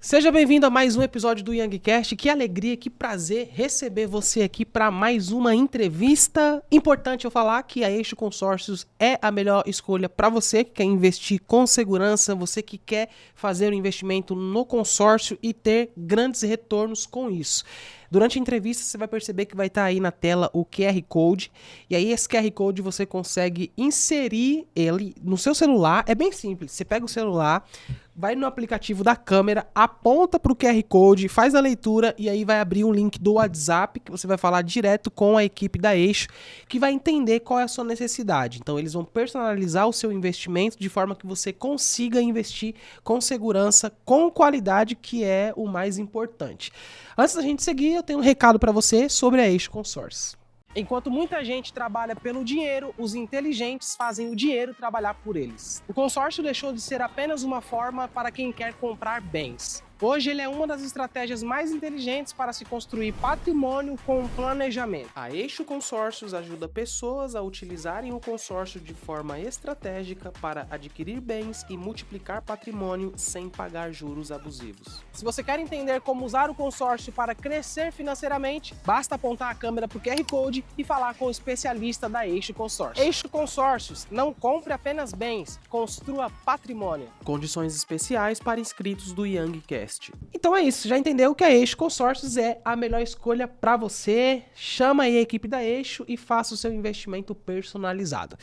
Seja bem-vindo a mais um episódio do Youngcast. Que alegria, que prazer receber você aqui para mais uma entrevista. Importante eu falar que a Eixo Consórcios é a melhor escolha para você que quer investir com segurança, você que quer fazer um investimento no consórcio e ter grandes retornos com isso. Durante a entrevista você vai perceber que vai estar aí na tela o QR Code, e aí esse QR Code você consegue inserir ele no seu celular. É bem simples, você pega o celular, vai no aplicativo da câmera, aponta para o QR Code, faz a leitura e aí vai abrir um link do WhatsApp que você vai falar direto com a equipe da Eixo, que vai entender qual é a sua necessidade. Então eles vão personalizar o seu investimento de forma que você consiga investir com segurança, com qualidade, que é o mais importante. Antes da gente seguir, eu tenho um recado para você sobre a Eixo Consórcios. Enquanto muita gente trabalha pelo dinheiro, os inteligentes fazem o dinheiro trabalhar por eles. O consórcio deixou de ser apenas uma forma para quem quer comprar bens. Hoje ele é uma das estratégias mais inteligentes para se construir patrimônio com planejamento. A Eixo Consórcios ajuda pessoas a utilizarem o consórcio de forma estratégica para adquirir bens e multiplicar patrimônio sem pagar juros abusivos. Se você quer entender como usar o consórcio para crescer financeiramente, basta apontar a câmera para o QR Code e falar com o especialista da Eixo Consórcios. Eixo Consórcios, não compre apenas bens, construa patrimônio. Condições especiais para inscritos do Youngcast. Então é isso, já entendeu que a Eixo Consórcios é a melhor escolha para você. Chama aí a equipe da Eixo e faça o seu investimento personalizado.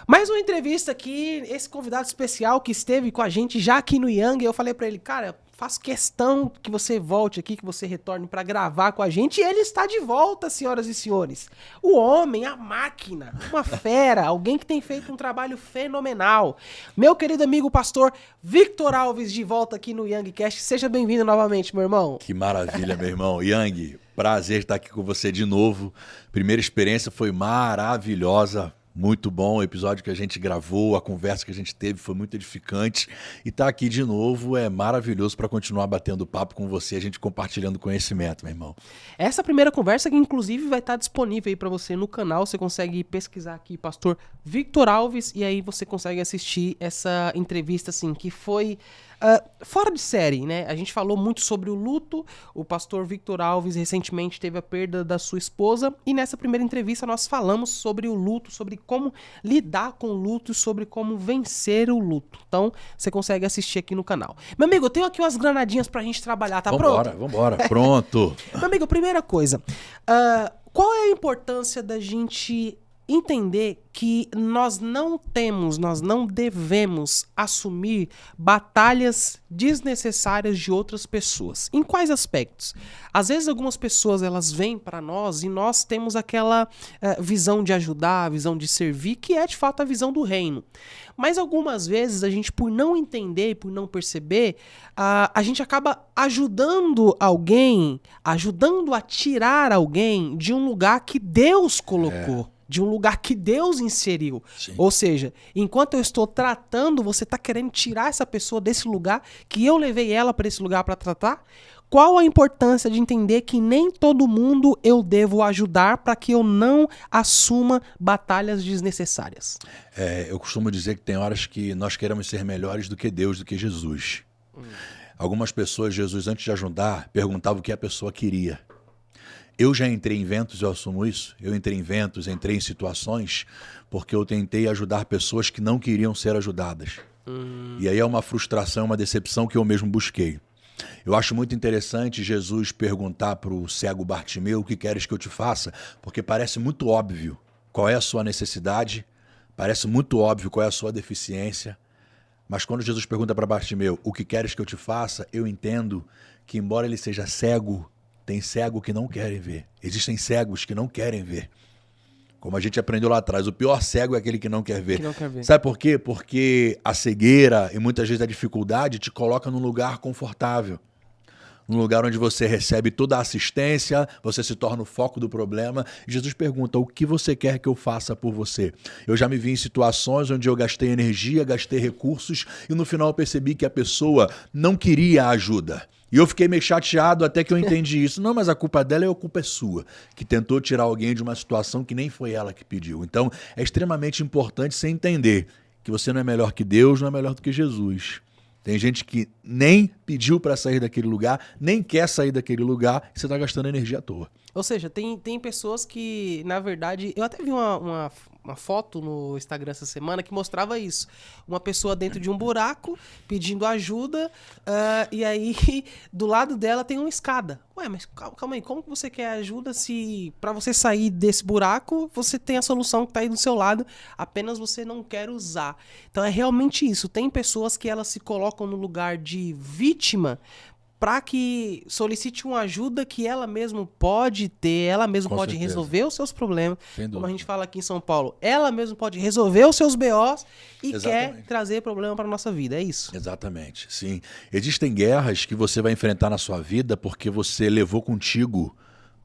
Mais uma entrevista aqui, esse convidado especial que esteve com a gente já aqui no Young, eu falei para ele, cara, faço questão que você volte aqui, que você retorne para gravar com a gente. E ele está de volta, senhoras e senhores. O homem, a máquina, uma fera, alguém que tem feito um trabalho fenomenal. Meu querido amigo pastor Victor Alves, de volta aqui no Youngcast. Seja bem-vindo novamente, meu irmão. Que maravilha, meu irmão. Young, prazer estar aqui com você de novo. Primeira experiência foi maravilhosa. Muito bom o episódio que a gente gravou, a conversa que a gente teve foi muito edificante. E estar aqui de novo é maravilhoso para continuar batendo papo com você, a gente compartilhando conhecimento, meu irmão. Essa primeira conversa que inclusive vai estar disponível aí para você no canal, você consegue pesquisar aqui pastor Victor Alves e aí você consegue assistir essa entrevista assim, que foi fora de série, né? A gente falou muito sobre o luto. O pastor Victor Alves recentemente teve a perda da sua esposa e nessa primeira entrevista nós falamos sobre o luto, sobre como lidar com o luto e sobre como vencer o luto. Então, você consegue assistir aqui no canal. Meu amigo, eu tenho aqui umas granadinhas pra gente trabalhar, tá pronto? Vambora, pronto. Meu amigo, primeira coisa, qual é a importância da gente entender que nós não devemos assumir batalhas desnecessárias de outras pessoas? Em quais aspectos? Às vezes algumas pessoas elas vêm para nós e nós temos aquela visão de ajudar, visão de servir, que é de fato a visão do reino. Mas algumas vezes a gente, por não entender e por não perceber, a gente acaba ajudando alguém, ajudando a tirar alguém de um lugar que Deus colocou. De um lugar que Deus inseriu. Sim. Ou seja, enquanto eu estou tratando, você está querendo tirar essa pessoa desse lugar que eu levei ela para esse lugar para tratar? Qual a importância de entender que nem todo mundo eu devo ajudar para que eu não assuma batalhas desnecessárias? Eu costumo dizer que tem horas que nós queremos ser melhores do que Deus, do que Jesus. Algumas pessoas, Jesus, antes de ajudar, perguntava o que a pessoa queria. Eu já entrei em ventos, eu assumo isso. Eu entrei em ventos, entrei em situações porque eu tentei ajudar pessoas que não queriam ser ajudadas. E aí é uma frustração, uma decepção que eu mesmo busquei. Eu acho muito interessante Jesus perguntar para o cego Bartimeu: o que queres que eu te faça? Porque parece muito óbvio qual é a sua necessidade, parece muito óbvio qual é a sua deficiência. Mas quando Jesus pergunta para Bartimeu: o que queres que eu te faça? Eu entendo que, embora ele seja cego, tem cego que não querem ver. Existem cegos que não querem ver. Como a gente aprendeu lá atrás, o pior cego é aquele que não quer ver. Sabe por quê? Porque a cegueira e muitas vezes a dificuldade te coloca num lugar confortável. Num lugar onde você recebe toda a assistência, você se torna o foco do problema. Jesus pergunta: o que você quer que eu faça por você? Eu já me vi em situações onde eu gastei energia, gastei recursos e no final eu percebi que a pessoa não queria ajuda. E eu fiquei meio chateado até que eu entendi isso. Não, mas a culpa dela é a culpa é sua, que tentou tirar alguém de uma situação que nem foi ela que pediu. Então, é extremamente importante você entender que você não é melhor que Deus, não é melhor do que Jesus. Tem gente que nem pediu para sair daquele lugar, nem quer sair daquele lugar, e você está gastando energia à toa. Ou seja, tem pessoas que, na verdade... Eu até vi uma foto no Instagram essa semana que mostrava isso. Uma pessoa dentro de um buraco, pedindo ajuda, e aí do lado dela tem uma escada. Ué, mas calma aí, como que você quer ajuda se para você sair desse buraco, você tem a solução que tá aí do seu lado, apenas você não quer usar. Então é realmente isso. Tem pessoas que elas se colocam no lugar de vítima para que solicite uma ajuda que ela mesma pode ter, ela mesma Com pode certeza. resolver os seus problemas. Sem dúvida. Como a gente fala aqui em São Paulo, ela mesma pode resolver os seus BOs e Exatamente. quer trazer problema para nossa vida, é isso. Exatamente, sim. Existem guerras que você vai enfrentar na sua vida porque você levou contigo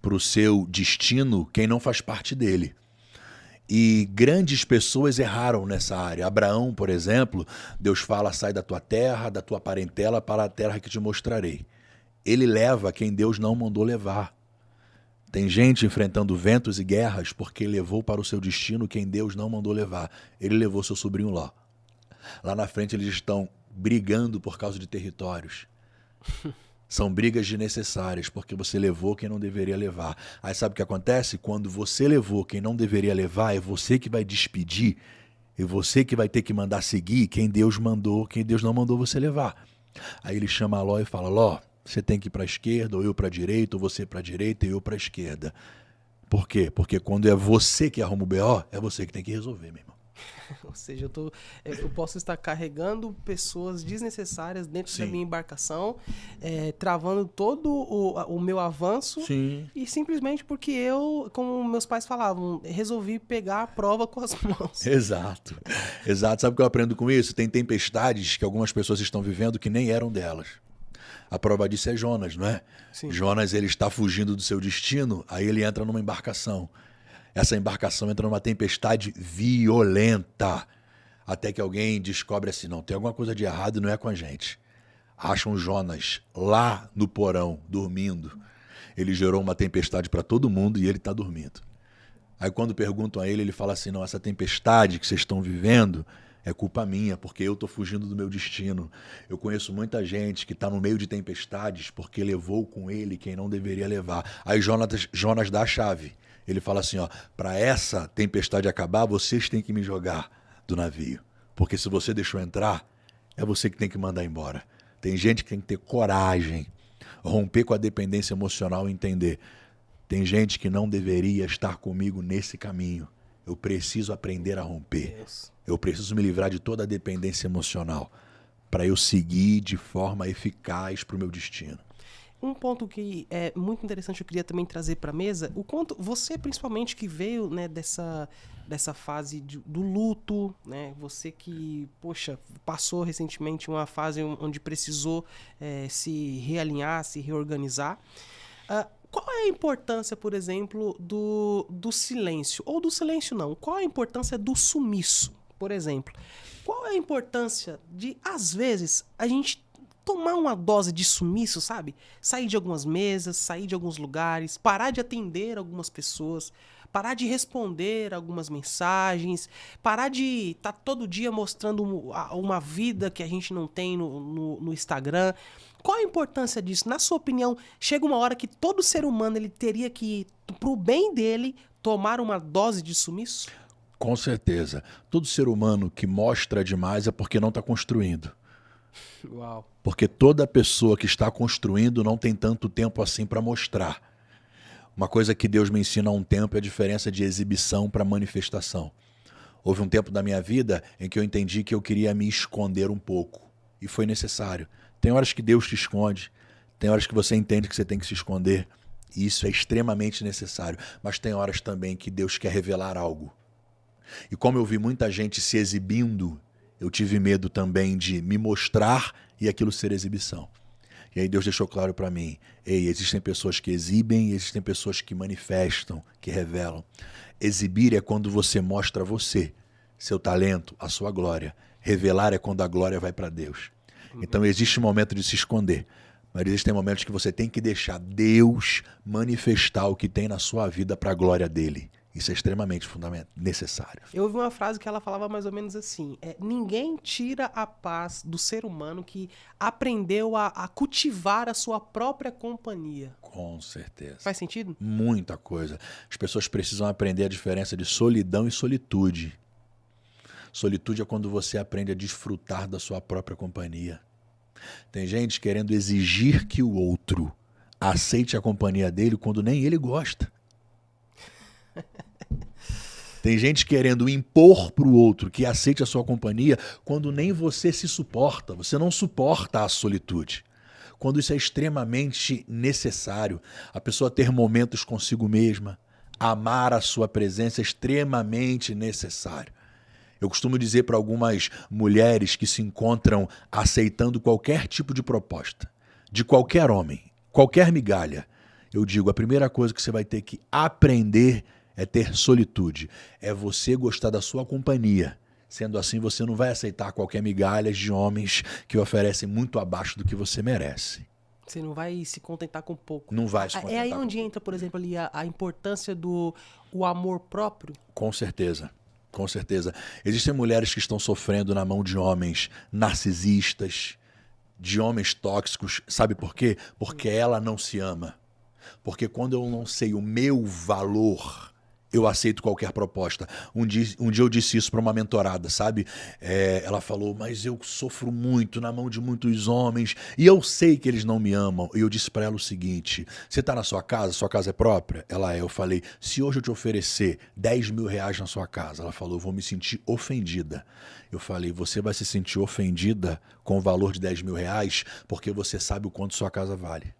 para o seu destino quem não faz parte dele. E grandes pessoas erraram nessa área. Abraão, por exemplo, Deus fala, sai da tua terra, da tua parentela, para a terra que te mostrarei. Ele leva quem Deus não mandou levar. Tem gente enfrentando ventos e guerras porque levou para o seu destino quem Deus não mandou levar. Ele levou seu sobrinho Ló. Lá na frente eles estão brigando por causa de territórios. São brigas desnecessárias, porque você levou quem não deveria levar. Aí sabe o que acontece? Quando você levou quem não deveria levar, é você que vai despedir, é você que vai ter que mandar seguir quem Deus mandou, quem Deus não mandou você levar. Aí ele chama Ló e fala, Ló, você tem que ir para a esquerda, ou eu para a direita, ou você para a direita e eu para a esquerda. Por quê? Porque quando é você que arruma o BO, é você que tem que resolver, meu irmão. Ou seja, eu posso estar carregando pessoas desnecessárias dentro da minha embarcação, travando todo o meu avanço. Sim. E simplesmente porque eu, como meus pais falavam, resolvi pegar a prova com as mãos. Exato. Exato. Sabe o que eu aprendo com isso? Tem tempestades que algumas pessoas estão vivendo que nem eram delas. A prova disso é Jonas, não é? Sim. Jonas, ele está fugindo do seu destino, aí ele entra numa embarcação. Essa embarcação entra numa tempestade violenta. Até que alguém descobre assim, não, tem alguma coisa de errado e não é com a gente. Acham Jonas lá no porão, dormindo. Ele gerou uma tempestade para todo mundo e ele está dormindo. Aí quando perguntam a ele, ele fala assim, não, essa tempestade que vocês estão vivendo é culpa minha, porque eu estou fugindo do meu destino. Eu conheço muita gente que está no meio de tempestades porque levou com ele quem não deveria levar. Aí Jonas dá a chave. Ele fala assim, ó, para essa tempestade acabar, vocês têm que me jogar do navio. Porque se você deixou entrar, é você que tem que mandar embora. Tem gente que tem que ter coragem, romper com a dependência emocional e entender. Tem gente que não deveria estar comigo nesse caminho. Eu preciso aprender a romper. Deus. Eu preciso me livrar de toda a dependência emocional para eu seguir de forma eficaz para o meu destino. Um ponto que é muito interessante, eu queria também trazer para a mesa, o quanto você, principalmente, que veio, né, dessa fase do luto, né, você que, poxa, passou recentemente uma fase onde precisou se realinhar, se reorganizar. Qual é a importância, por exemplo, do silêncio? Ou do silêncio não, qual é a importância do sumiço, por exemplo? Qual é a importância de, às vezes, a gente tomar uma dose de sumiço, sabe? Sair de algumas mesas, sair de alguns lugares, parar de atender algumas pessoas, parar de responder algumas mensagens, parar de estar todo dia mostrando uma vida que a gente não tem no Instagram. Qual a importância disso? Na sua opinião, chega uma hora que todo ser humano ele teria que, pro bem dele, tomar uma dose de sumiço? Com certeza. Todo ser humano que mostra demais é porque não está construindo. Uau. Porque toda pessoa que está construindo não tem tanto tempo assim para mostrar. Uma coisa que Deus me ensina há um tempo é a diferença de exibição para manifestação. Houve um tempo da minha vida em que eu entendi que eu queria me esconder um pouco. E foi necessário. Tem horas que Deus te esconde. Tem horas que você entende que você tem que se esconder. E isso é extremamente necessário. Mas tem horas também que Deus quer revelar algo. E como eu vi muita gente se exibindo, eu tive medo também de me mostrar e aquilo ser exibição. E aí Deus deixou claro para mim, ei, existem pessoas que exibem e existem pessoas que manifestam, que revelam. Exibir é quando você mostra você, seu talento, a sua glória. Revelar é quando a glória vai para Deus. Então existe um momento de se esconder, mas existem momentos que você tem que deixar Deus manifestar o que tem na sua vida para a glória dele. Isso é extremamente necessário. Eu ouvi uma frase que ela falava mais ou menos assim: ninguém tira a paz do ser humano que aprendeu a cultivar a sua própria companhia. Com certeza. Faz sentido? Muita coisa. As pessoas precisam aprender a diferença de solidão e solitude. Solitude é quando você aprende a desfrutar da sua própria companhia. Tem gente querendo exigir que o outro aceite a companhia dele quando nem ele gosta. Tem gente querendo impor para o outro que aceite a sua companhia quando nem você se suporta. Você não suporta a solitude. Quando isso é extremamente necessário, a pessoa ter momentos consigo mesma, amar a sua presença é extremamente necessário. Eu costumo dizer para algumas mulheres que se encontram aceitando qualquer tipo de proposta, de qualquer homem, qualquer migalha, eu digo, a primeira coisa que você vai ter que aprender é ter solitude. É você gostar da sua companhia. Sendo assim, você não vai aceitar qualquer migalha de homens que oferecem muito abaixo do que você merece. Você não vai se contentar com pouco. Não vai se contentar. É aí onde entra, por exemplo, ali a importância do amor próprio? Com certeza. Com certeza. Existem mulheres que estão sofrendo na mão de homens narcisistas, de homens tóxicos. Sabe por quê? Porque ela não se ama. Porque quando eu não sei o meu valor, eu aceito qualquer proposta. Um dia eu disse isso para uma mentorada, sabe? Ela falou, mas eu sofro muito na mão de muitos homens e eu sei que eles não me amam. E eu disse para ela o seguinte, você está na sua casa é própria? Ela é. Eu falei, se hoje eu te oferecer 10 mil reais na sua casa, ela falou, eu vou me sentir ofendida. Eu falei, você vai se sentir ofendida com o valor de 10 mil reais porque você sabe o quanto sua casa vale.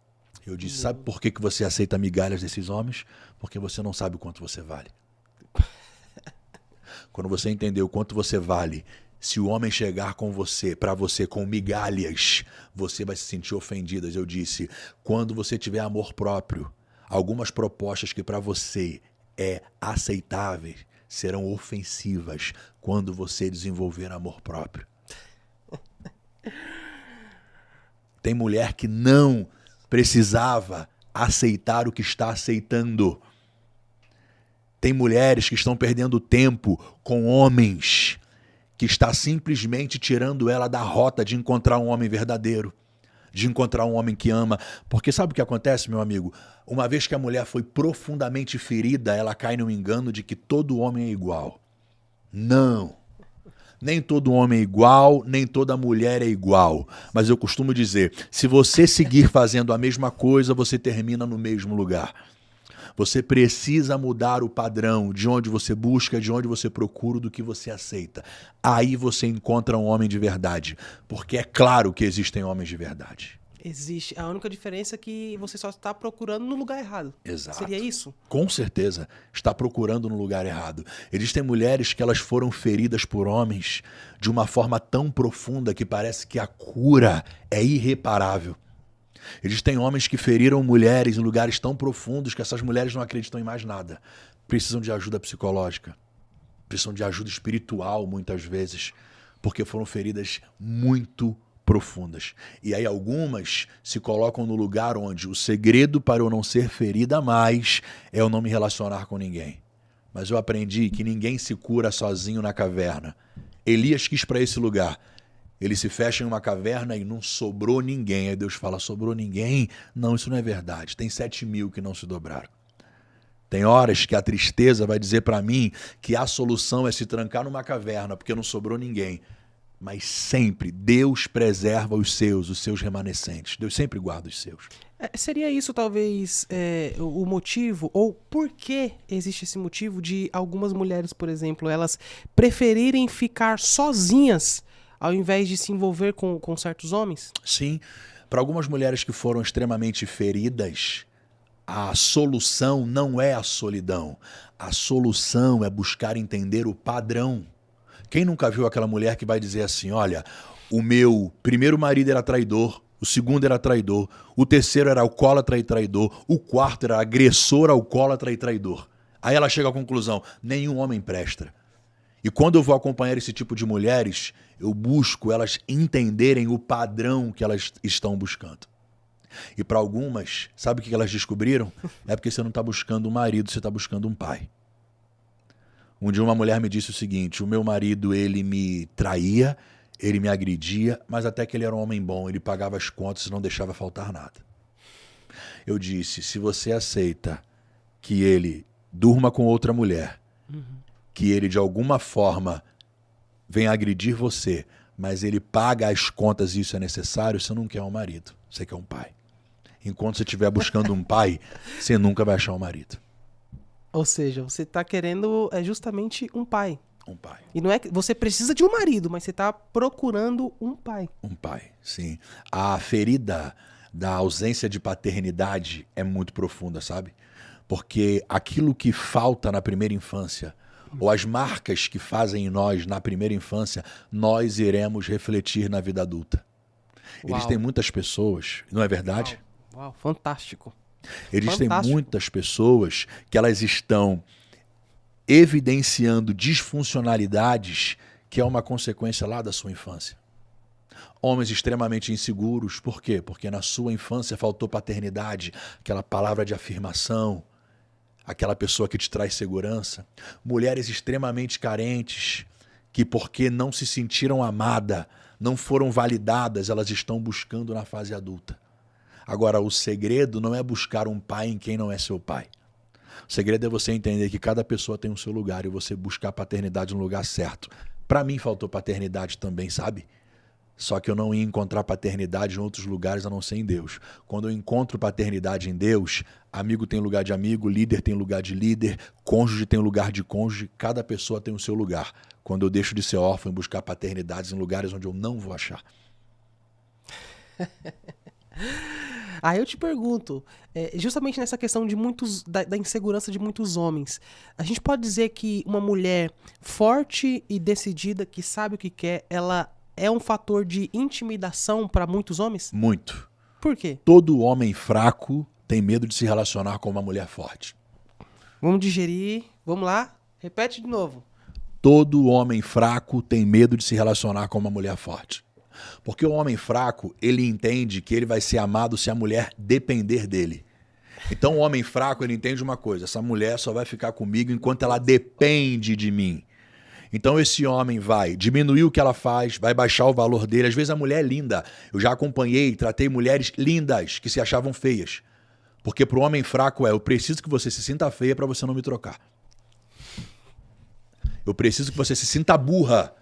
Eu disse, sabe por que você aceita migalhas desses homens? Porque você não sabe o quanto você vale. Quando você entender o quanto você vale, se o homem chegar com você, para você com migalhas, você vai se sentir ofendida. Eu disse, quando você tiver amor próprio, algumas propostas que para você é aceitáveis serão ofensivas quando você desenvolver amor próprio. Tem mulher que não precisava aceitar o que está aceitando. Tem mulheres que estão perdendo tempo com homens que está simplesmente tirando ela da rota de encontrar um homem verdadeiro, de encontrar um homem que ama. Porque sabe o que acontece, meu amigo? Uma vez que a mulher foi profundamente ferida, ela cai no engano de que todo homem é igual. Não. Nem todo homem é igual, nem toda mulher é igual. Mas eu costumo dizer, se você seguir fazendo a mesma coisa, você termina no mesmo lugar. Você precisa mudar o padrão de onde você busca, de onde você procura, do que você aceita. Aí você encontra um homem de verdade. Porque é claro que existem homens de verdade. Existe. A única diferença é que você só está procurando no lugar errado. Exato. Seria isso? Com certeza. Está procurando no lugar errado. Existem mulheres que elas foram feridas por homens de uma forma tão profunda que parece que a cura é irreparável. Existem homens que feriram mulheres em lugares tão profundos que essas mulheres não acreditam em mais nada. Precisam de ajuda psicológica. Precisam de ajuda espiritual, muitas vezes, porque foram feridas muito profundas. E aí algumas se colocam no lugar onde o segredo para eu não ser ferida mais é eu não me relacionar com ninguém. Mas eu aprendi que ninguém se cura sozinho na caverna. Elias quis para esse lugar. Ele se fecha em uma caverna e não sobrou ninguém. Aí Deus fala, sobrou ninguém? Não, isso não é verdade. Tem 7.000 que não se dobraram. Tem horas que a tristeza vai dizer para mim que a solução é se trancar numa caverna porque não sobrou ninguém. Mas sempre Deus preserva os seus remanescentes. Deus sempre guarda os seus. Seria isso talvez o motivo, ou por que existe esse motivo de algumas mulheres, por exemplo, elas preferirem ficar sozinhas ao invés de se envolver com certos homens? Sim, para algumas mulheres que foram extremamente feridas, a solução não é a solidão. A solução é buscar entender o padrão. Quem nunca viu aquela mulher que vai dizer assim, olha, o meu primeiro marido era traidor, o segundo era traidor, o terceiro era alcoólatra e traidor, o quarto era agressor, alcoólatra e traidor. Aí ela chega à conclusão, nenhum homem presta. E quando eu vou acompanhar esse tipo de mulheres, eu busco elas entenderem o padrão que elas estão buscando. E para algumas, sabe o que elas descobriram? É porque você não está buscando um marido, você está buscando um pai. Um dia uma mulher me disse o seguinte: o meu marido, ele me traía, ele me agredia, mas até que ele era um homem bom, ele pagava as contas e não deixava faltar nada. Eu disse: se você aceita que ele durma com outra mulher, que ele de alguma forma venha agredir você, mas ele paga as contas e isso é necessário, você não quer um marido, você quer um pai. Enquanto você estiver buscando um pai, você nunca vai achar um marido. Ou seja, você tá querendo justamente um pai. Um pai. E não é que você precisa de um marido, mas você tá procurando um pai. Um pai, sim. A ferida da ausência de paternidade é muito profunda, sabe? Porque aquilo que falta na primeira infância, ou as marcas que fazem em nós na primeira infância, nós iremos refletir na vida adulta. Existem muitas pessoas, não é verdade? Uau, fantástico. Existem Fantástico. muitas pessoas que elas estão evidenciando disfuncionalidades que é uma consequência lá da sua infância. Homens extremamente inseguros, por quê? Porque na sua infância faltou paternidade, aquela palavra de afirmação, aquela pessoa que te traz segurança. Mulheres extremamente carentes, que porque não se sentiram amadas, não foram validadas, elas estão buscando na fase adulta. Agora, o segredo não é buscar um pai em quem não é seu pai. O segredo é você entender que cada pessoa tem o seu lugar e você buscar a paternidade no lugar certo. Para mim faltou paternidade também, sabe? Só que eu não ia encontrar paternidade em outros lugares a não ser em Deus. Quando eu encontro paternidade em Deus, amigo tem lugar de amigo, líder tem lugar de líder, cônjuge tem lugar de cônjuge, cada pessoa tem o seu lugar. Quando eu deixo de ser órfão e buscar paternidades em lugares onde eu não vou achar. Aí eu te pergunto, justamente nessa questão de da insegurança de muitos homens, a gente pode dizer que uma mulher forte e decidida, que sabe o que quer, ela é um fator de intimidação para muitos homens? Muito. Por quê? Todo homem fraco tem medo de se relacionar com uma mulher forte. Vamos digerir, vamos lá, repete de novo. Todo homem fraco tem medo de se relacionar com uma mulher forte. Porque o homem fraco, ele entende que ele vai ser amado se a mulher depender dele. Então o homem fraco, ele entende uma coisa: essa mulher só vai ficar comigo enquanto ela depende de mim. Então esse homem vai diminuir o que ela faz, vai baixar o valor dele. Às vezes a mulher é linda. Eu já acompanhei, tratei mulheres lindas que se achavam feias. Porque para o homem fraco eu preciso que você se sinta feia para você não me trocar. Eu preciso que você se sinta burra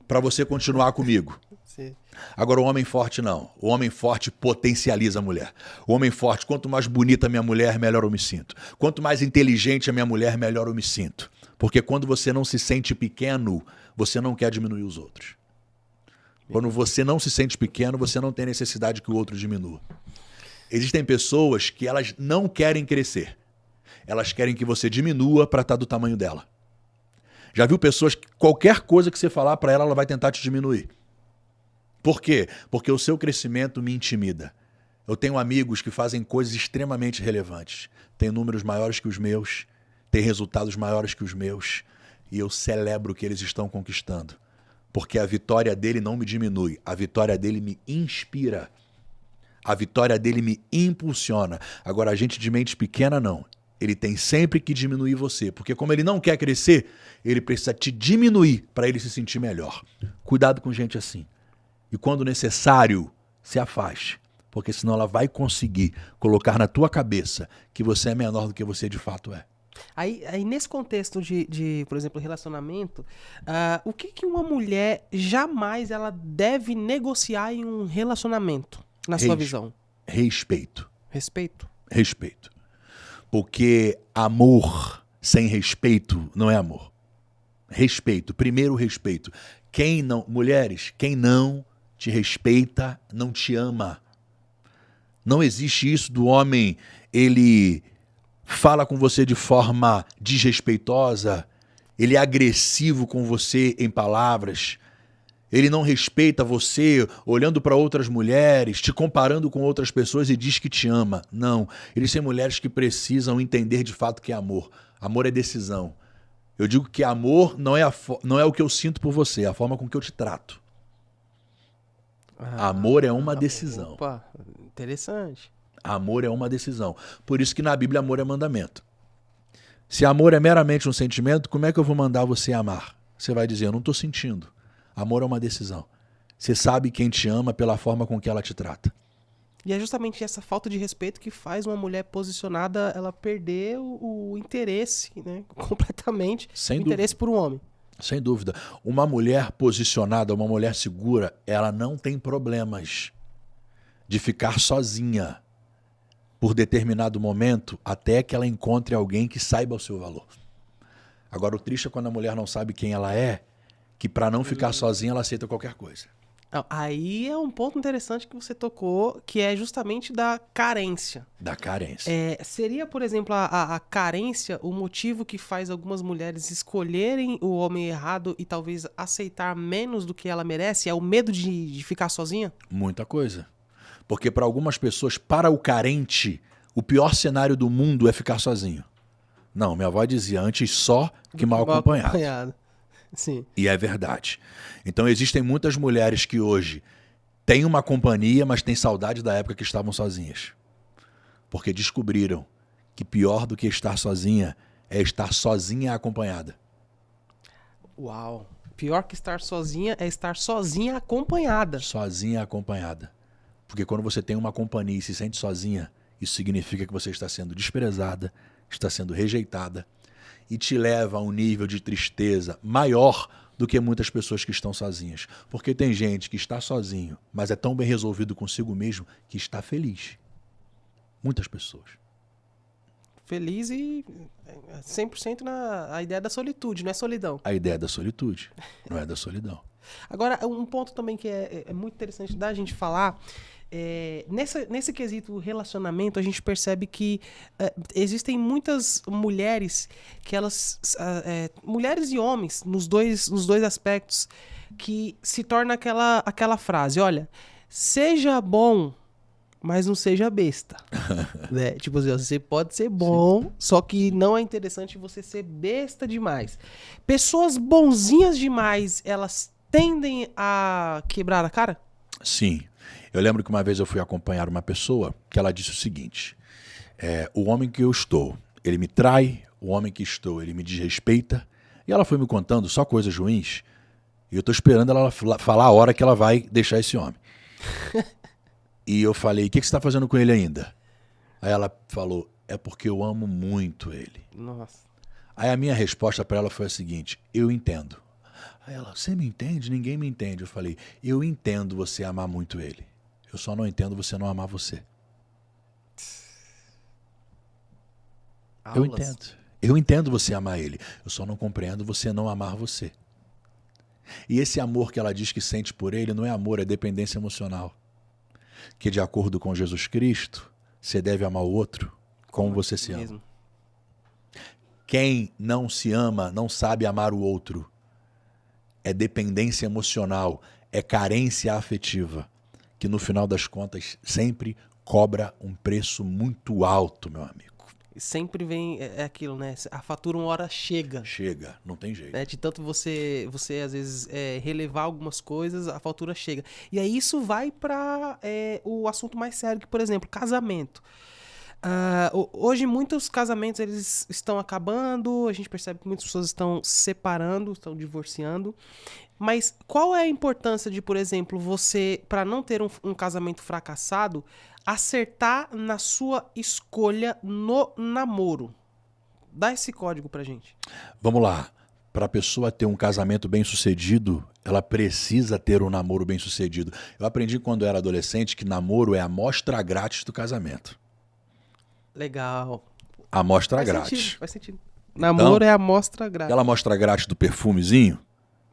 para você continuar comigo. Sim. Agora o homem forte não. O homem forte potencializa a mulher. O homem forte, quanto mais bonita a minha mulher, melhor eu me sinto. Quanto mais inteligente a minha mulher, melhor eu me sinto. Porque quando você não se sente pequeno, você não quer diminuir os outros. Quando você não se sente pequeno, você não tem necessidade que o outro diminua. Existem pessoas que elas não querem crescer. Elas querem que você diminua para estar do tamanho dela. Já viu pessoas que qualquer coisa que você falar para ela, ela vai tentar te diminuir. Por quê? Porque o seu crescimento me intimida. Eu tenho amigos que fazem coisas extremamente relevantes. Tem números maiores que os meus, tem resultados maiores que os meus, e eu celebro o que eles estão conquistando. Porque a vitória dele não me diminui, a vitória dele me inspira. A vitória dele me impulsiona. Agora, a gente de mente pequena, não. Ele tem sempre que diminuir você, porque como ele não quer crescer, ele precisa te diminuir para ele se sentir melhor. Cuidado com gente assim. E quando necessário, se afaste, porque senão ela vai conseguir colocar na tua cabeça que você é menor do que você de fato é. Aí nesse contexto de, por exemplo, relacionamento, o que uma mulher jamais ela deve negociar em um relacionamento, na sua visão? Respeito. Respeito? Respeito. Porque amor sem respeito não é amor. Respeito. Primeiro respeito. Mulheres, quem não te respeita, não te ama. Não existe isso do homem, ele fala com você de forma desrespeitosa, ele é agressivo com você em palavras, ele não respeita você olhando para outras mulheres, te comparando com outras pessoas e diz que te ama. Não, eles são mulheres que precisam entender de fato que é amor. Amor é decisão. Eu digo que amor não é o que eu sinto por você, é a forma com que eu te trato. Amor é uma decisão. Opa, interessante. Amor é uma decisão. Por isso que na Bíblia amor é mandamento. Se amor é meramente um sentimento, como é que eu vou mandar você amar? Você vai dizer, eu não estou sentindo. Amor é uma decisão. Você sabe quem te ama pela forma com que ela te trata. E é justamente essa falta de respeito que faz uma mulher posicionada ela perder o interesse, né? Completamente. Sem o interesse por um homem. Sem dúvida. Uma mulher posicionada, uma mulher segura, ela não tem problemas de ficar sozinha por determinado momento até que ela encontre alguém que saiba o seu valor. Agora, o triste é quando a mulher não sabe quem ela é, que para não ficar sozinha ela aceita qualquer coisa. Aí é um ponto interessante que você tocou, que é justamente da carência. Da carência. Seria, por exemplo, a carência o motivo que faz algumas mulheres escolherem o homem errado e talvez aceitar menos do que ela merece? É o medo de ficar sozinha? Muita coisa. Porque para algumas pessoas, para o carente, o pior cenário do mundo é ficar sozinho. Não, minha avó dizia, antes só que mal acompanhado. Sim. E é verdade. Então existem muitas mulheres que hoje têm uma companhia, mas têm saudade da época que estavam sozinhas. Porque descobriram que pior do que estar sozinha é estar sozinha acompanhada. Uau. Pior que estar sozinha é estar sozinha acompanhada. Sozinha acompanhada. Porque quando você tem uma companhia e se sente sozinha, isso significa que você está sendo desprezada, está sendo rejeitada e te leva a um nível de tristeza maior do que muitas pessoas que estão sozinhas. Porque tem gente que está sozinho, mas é tão bem resolvido consigo mesmo que está feliz. Muitas pessoas. Feliz e 100% a ideia da solitude, não é solidão. A ideia da solitude, não é da solidão. Agora, um ponto também que é muito interessante da gente falar, nesse quesito relacionamento, a gente percebe que existem muitas mulheres que elas... mulheres e homens, nos dois aspectos, que se torna aquela frase, olha, seja bom, mas não seja besta. Né? Tipo assim, você pode ser bom, sim, só que não é interessante você ser besta demais. Pessoas bonzinhas demais, elas tendem a quebrar a cara? Sim. Eu lembro que uma vez eu fui acompanhar uma pessoa que ela disse o seguinte, o homem que eu estou, ele me trai, o homem que estou, ele me desrespeita, e ela foi me contando só coisas ruins, e eu estou esperando ela falar a hora que ela vai deixar esse homem. E eu falei, o que você está fazendo com ele ainda? Aí ela falou, é porque eu amo muito ele. Nossa. Aí a minha resposta para ela foi a seguinte, eu entendo. Aí ela, você me entende? Ninguém me entende. Eu falei, eu entendo você amar muito ele. Eu só não entendo você não amar você. Aulas. Eu entendo. Eu entendo você amar ele. Eu só não compreendo você não amar você. E esse amor que ela diz que sente por ele não é amor, é dependência emocional. Que de acordo com Jesus Cristo, você deve amar o outro como você se ama. Quem não se ama não sabe amar o outro. É dependência emocional, é carência afetiva, que no final das contas sempre cobra um preço muito alto, meu amigo. Sempre vem aquilo, né? A fatura uma hora chega. Chega, não tem jeito. De tanto você às vezes relevar algumas coisas, a fatura chega. E aí isso vai para o assunto mais sério, que, por exemplo, casamento. Hoje muitos casamentos eles estão acabando, a gente percebe que muitas pessoas estão separando, estão divorciando. Mas qual é a importância de, por exemplo, você, para não ter um casamento fracassado, acertar na sua escolha no namoro? Dá esse código pra gente. Vamos lá. Para a pessoa ter um casamento bem sucedido, ela precisa ter um namoro bem sucedido. Eu aprendi quando eu era adolescente que namoro é a amostra grátis do casamento. Legal. Amostra grátis. Faz sentido. Namoro então, é a amostra grátis. Aquela amostra grátis do perfumezinho?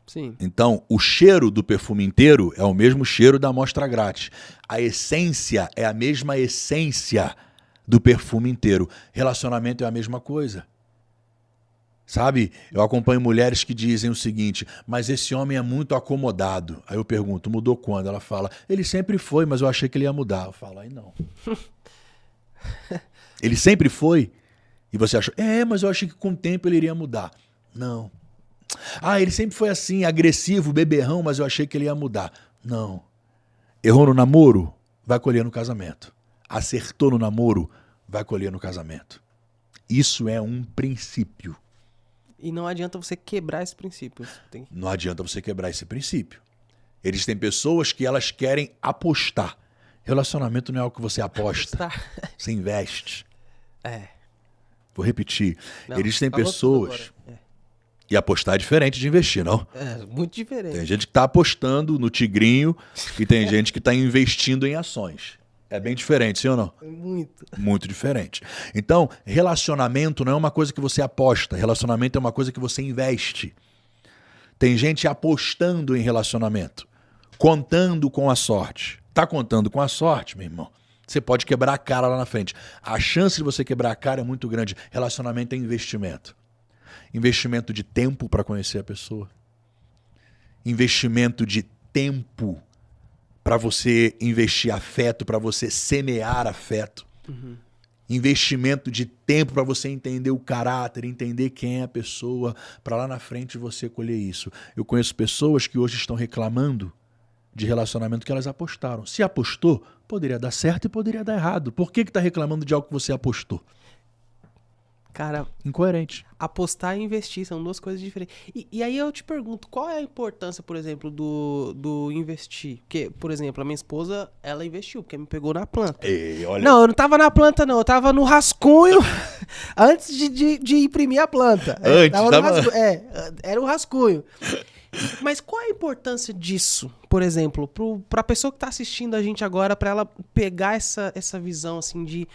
Sim. Então, o cheiro do perfume inteiro é o mesmo cheiro da amostra grátis. A essência é a mesma essência do perfume inteiro. Relacionamento é a mesma coisa. Sabe? Eu acompanho mulheres que dizem o seguinte, mas esse homem é muito acomodado. Aí eu pergunto, mudou quando? Ela fala, ele sempre foi, mas eu achei que ele ia mudar. Eu falo, aí não. Ele sempre foi? E você achou, mas eu achei que com o tempo ele iria mudar. Não. Ele sempre foi assim, agressivo, beberrão, mas eu achei que ele ia mudar. Não. Errou no namoro? Vai colher no casamento. Acertou no namoro? Vai colher no casamento. Isso é um princípio. E não adianta você quebrar esse princípio. Não adianta você quebrar esse princípio. Existem pessoas que elas querem apostar. Relacionamento não é algo que você aposta. Você investe. Vou repetir. Não, Existem pessoas... E apostar é diferente de investir, não? É, muito diferente. Tem gente que está apostando no tigrinho e tem gente que está investindo em ações. É bem diferente, sim ou não? Muito. Muito diferente. Então, relacionamento não é uma coisa que você aposta. Relacionamento é uma coisa que você investe. Tem gente apostando em relacionamento, contando com a sorte. Tá contando com a sorte, meu irmão? Você pode quebrar a cara lá na frente. A chance de você quebrar a cara é muito grande. Relacionamento é investimento. Investimento de tempo para conhecer a pessoa. Investimento de tempo para você investir afeto, para você semear afeto. Investimento de tempo para você entender o caráter, entender quem é a pessoa, para lá na frente você colher isso. Eu conheço pessoas que hoje estão reclamando de relacionamento que elas apostaram. Se apostou, poderia dar certo e poderia dar errado. Por que está reclamando de algo que você apostou? Cara, incoerente. Apostar e investir são duas coisas diferentes. E aí eu te pergunto, qual é a importância, por exemplo, do investir? Porque, por exemplo, a minha esposa, ela investiu, porque me pegou na planta. Ei, olha... Não, eu não tava na planta, não. Eu tava no rascunho antes de imprimir a planta. Era o rascunho. Mas qual é a importância disso, por exemplo, pra pessoa que tá assistindo a gente agora, pra ela pegar essa visão, assim, de...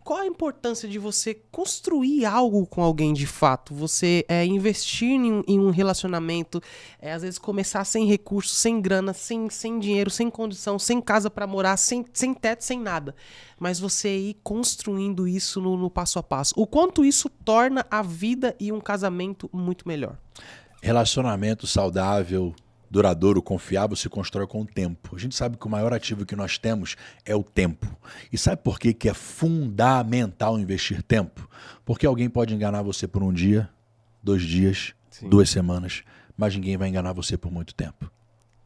Qual a importância de você construir algo com alguém de fato? Você investir em um relacionamento, às vezes começar sem recursos, sem grana, sem dinheiro, sem condição, sem casa pra morar, sem teto, sem nada. Mas você ir construindo isso no passo a passo. O quanto isso torna a vida e um casamento muito melhor? Relacionamento saudável, duradouro, confiável se constrói com o tempo. A gente sabe que o maior ativo que nós temos é o tempo. E sabe por que é fundamental investir tempo? Porque alguém pode enganar você por um dia, 2 dias, Sim. 2 semanas, mas ninguém vai enganar você por muito tempo.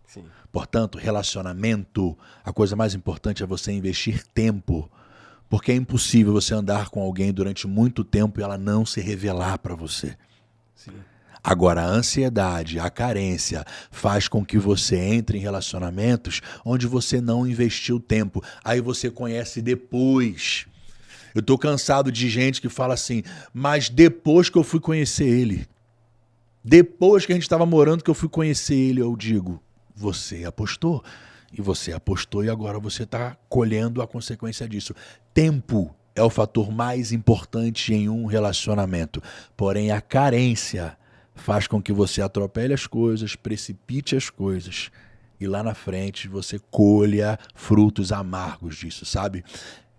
Sim. Portanto, relacionamento, a coisa mais importante é você investir tempo. Porque é impossível você andar com alguém durante muito tempo e ela não se revelar para você. Sim. Agora, a ansiedade, a carência faz com que você entre em relacionamentos onde você não investiu tempo. Aí você conhece depois. Eu tô cansado de gente que fala assim, mas depois que eu fui conhecer ele, depois que a gente estava morando que eu fui conhecer ele, eu digo, você apostou. E você apostou e agora você está colhendo a consequência disso. Tempo é o fator mais importante em um relacionamento. Porém, a carência faz com que você atropele as coisas, precipite as coisas e lá na frente você colha frutos amargos disso, sabe?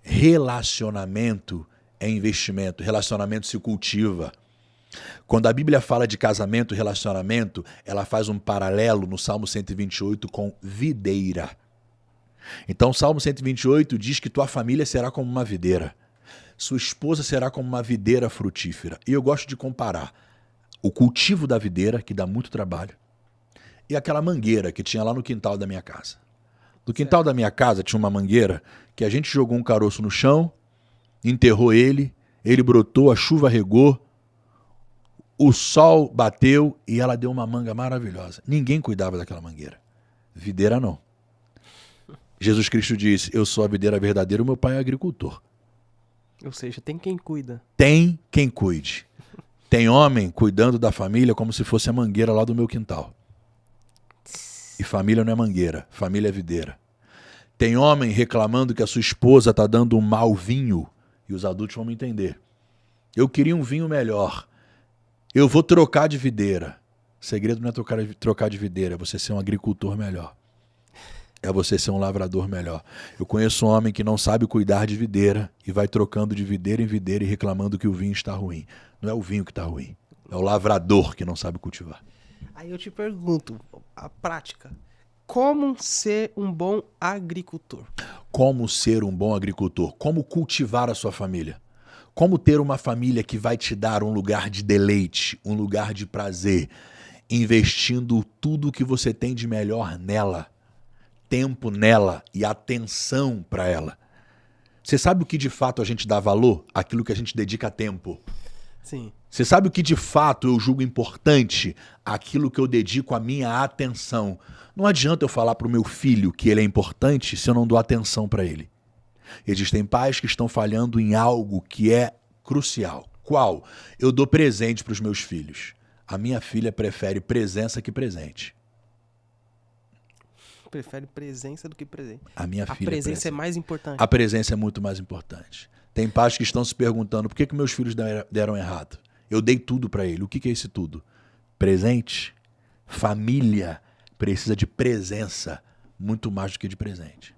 Relacionamento é investimento, relacionamento se cultiva. Quando a Bíblia fala de casamento e relacionamento, ela faz um paralelo no Salmo 128 com videira. Então o Salmo 128 diz que tua família será como uma videira, sua esposa será como uma videira frutífera. E eu gosto de comparar o cultivo da videira, que dá muito trabalho, e aquela mangueira que tinha lá no quintal da minha casa. No quintal da minha casa tinha uma mangueira que a gente jogou um caroço no chão, enterrou ele brotou, a chuva regou, o sol bateu e ela deu uma manga maravilhosa. Ninguém cuidava daquela mangueira. Videira não. Jesus Cristo disse, eu sou a videira verdadeira, o meu pai é agricultor. Ou seja, tem quem cuida. Tem quem cuide. Tem homem cuidando da família como se fosse a mangueira lá do meu quintal. E família não é mangueira, família é videira. Tem homem reclamando que a sua esposa está dando um mau vinho, e os adultos vão me entender. Eu queria um vinho melhor. Eu vou trocar de videira. O segredo não é trocar de videira, é você ser um agricultor melhor. É você ser um lavrador melhor. Eu conheço um homem que não sabe cuidar de videira e vai trocando de videira em videira e reclamando que o vinho está ruim. Não é o vinho que está ruim, é o lavrador que não sabe cultivar. Aí eu te pergunto, a prática, como ser um bom agricultor? Como ser um bom agricultor? Como cultivar a sua família? Como ter uma família que vai te dar um lugar de deleite, um lugar de prazer, investindo tudo o que você tem de melhor nela, tempo nela e atenção para ela. Você sabe o que de fato a gente dá valor? Aquilo que a gente dedica tempo. Sim. Você sabe o que de fato eu julgo importante? Aquilo que eu dedico a minha atenção. Não adianta eu falar para o meu filho que ele é importante se eu não dou atenção para ele. Existem pais que estão falhando em algo que é crucial. Qual? Eu dou presente para os meus filhos. A minha filha prefere presença que presente. Prefere presença do que presente. A minha A filha presença é mais importante. A presença é muito mais importante. Tem pais que estão se perguntando por que meus filhos deram errado. Eu dei tudo para ele. O que é esse tudo? Presente. Família precisa de presença muito mais do que de presente.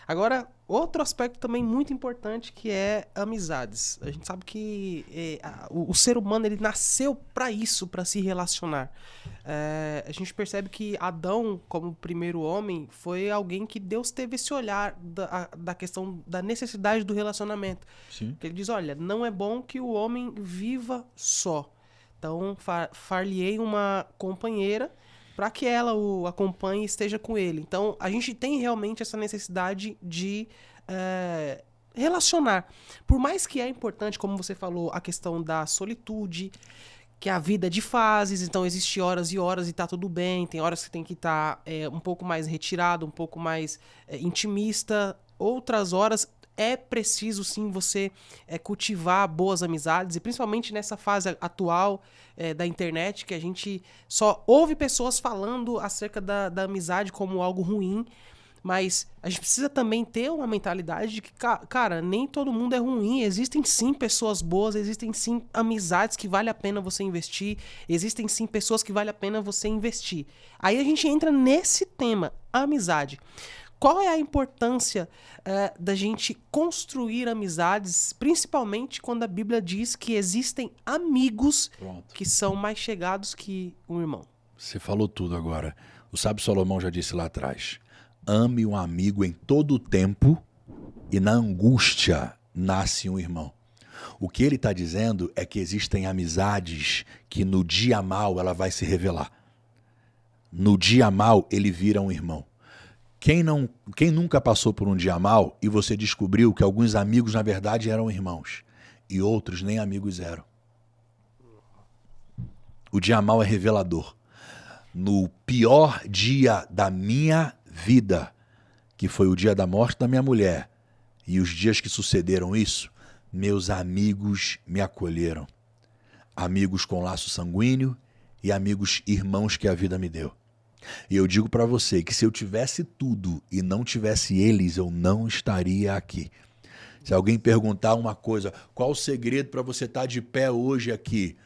Agora, outro aspecto também muito importante que é amizades. A gente sabe que o ser humano ele nasceu para isso, para se relacionar. A gente percebe que Adão, como primeiro homem, foi alguém que Deus teve esse olhar da questão da necessidade do relacionamento. Sim. Ele diz, olha, não é bom que o homem viva só. Então, far-lhe-ei uma companheira para que ela o acompanhe e esteja com ele. Então, a gente tem realmente essa necessidade de relacionar. Por mais que é importante, como você falou, a questão da solitude, que a vida é de fases, então existe horas e horas e tá tudo bem, tem horas que tem que estar um pouco mais retirado, um pouco mais intimista, outras horas é preciso sim você cultivar boas amizades, e principalmente nessa fase atual da internet, que a gente só ouve pessoas falando acerca da amizade como algo ruim, mas a gente precisa também ter uma mentalidade de que, cara, nem todo mundo é ruim, existem sim pessoas boas, existem sim amizades que vale a pena você investir, existem sim pessoas que vale a pena você investir. Aí a gente entra nesse tema, amizade. Qual é a importância da gente construir amizades, principalmente quando a Bíblia diz que existem amigos que são mais chegados que um irmão? Você falou tudo agora. O sábio Salomão já disse lá atrás: ame um amigo em todo o tempo e na angústia nasce um irmão. O que ele está dizendo é que existem amizades que no dia mal ela vai se revelar. No dia mal ele vira um irmão. Quem nunca passou por um dia mal e você descobriu que alguns amigos na verdade eram irmãos e outros nem amigos eram? O dia mal é revelador. No pior dia da minha vida, que foi o dia da morte da minha mulher, e os dias que sucederam isso, meus amigos me acolheram. Amigos com laço sanguíneo e amigos irmãos que a vida me deu. E eu digo para você que se eu tivesse tudo e não tivesse eles, eu não estaria aqui. Se alguém perguntar uma coisa, qual o segredo para você estar de pé hoje aqui?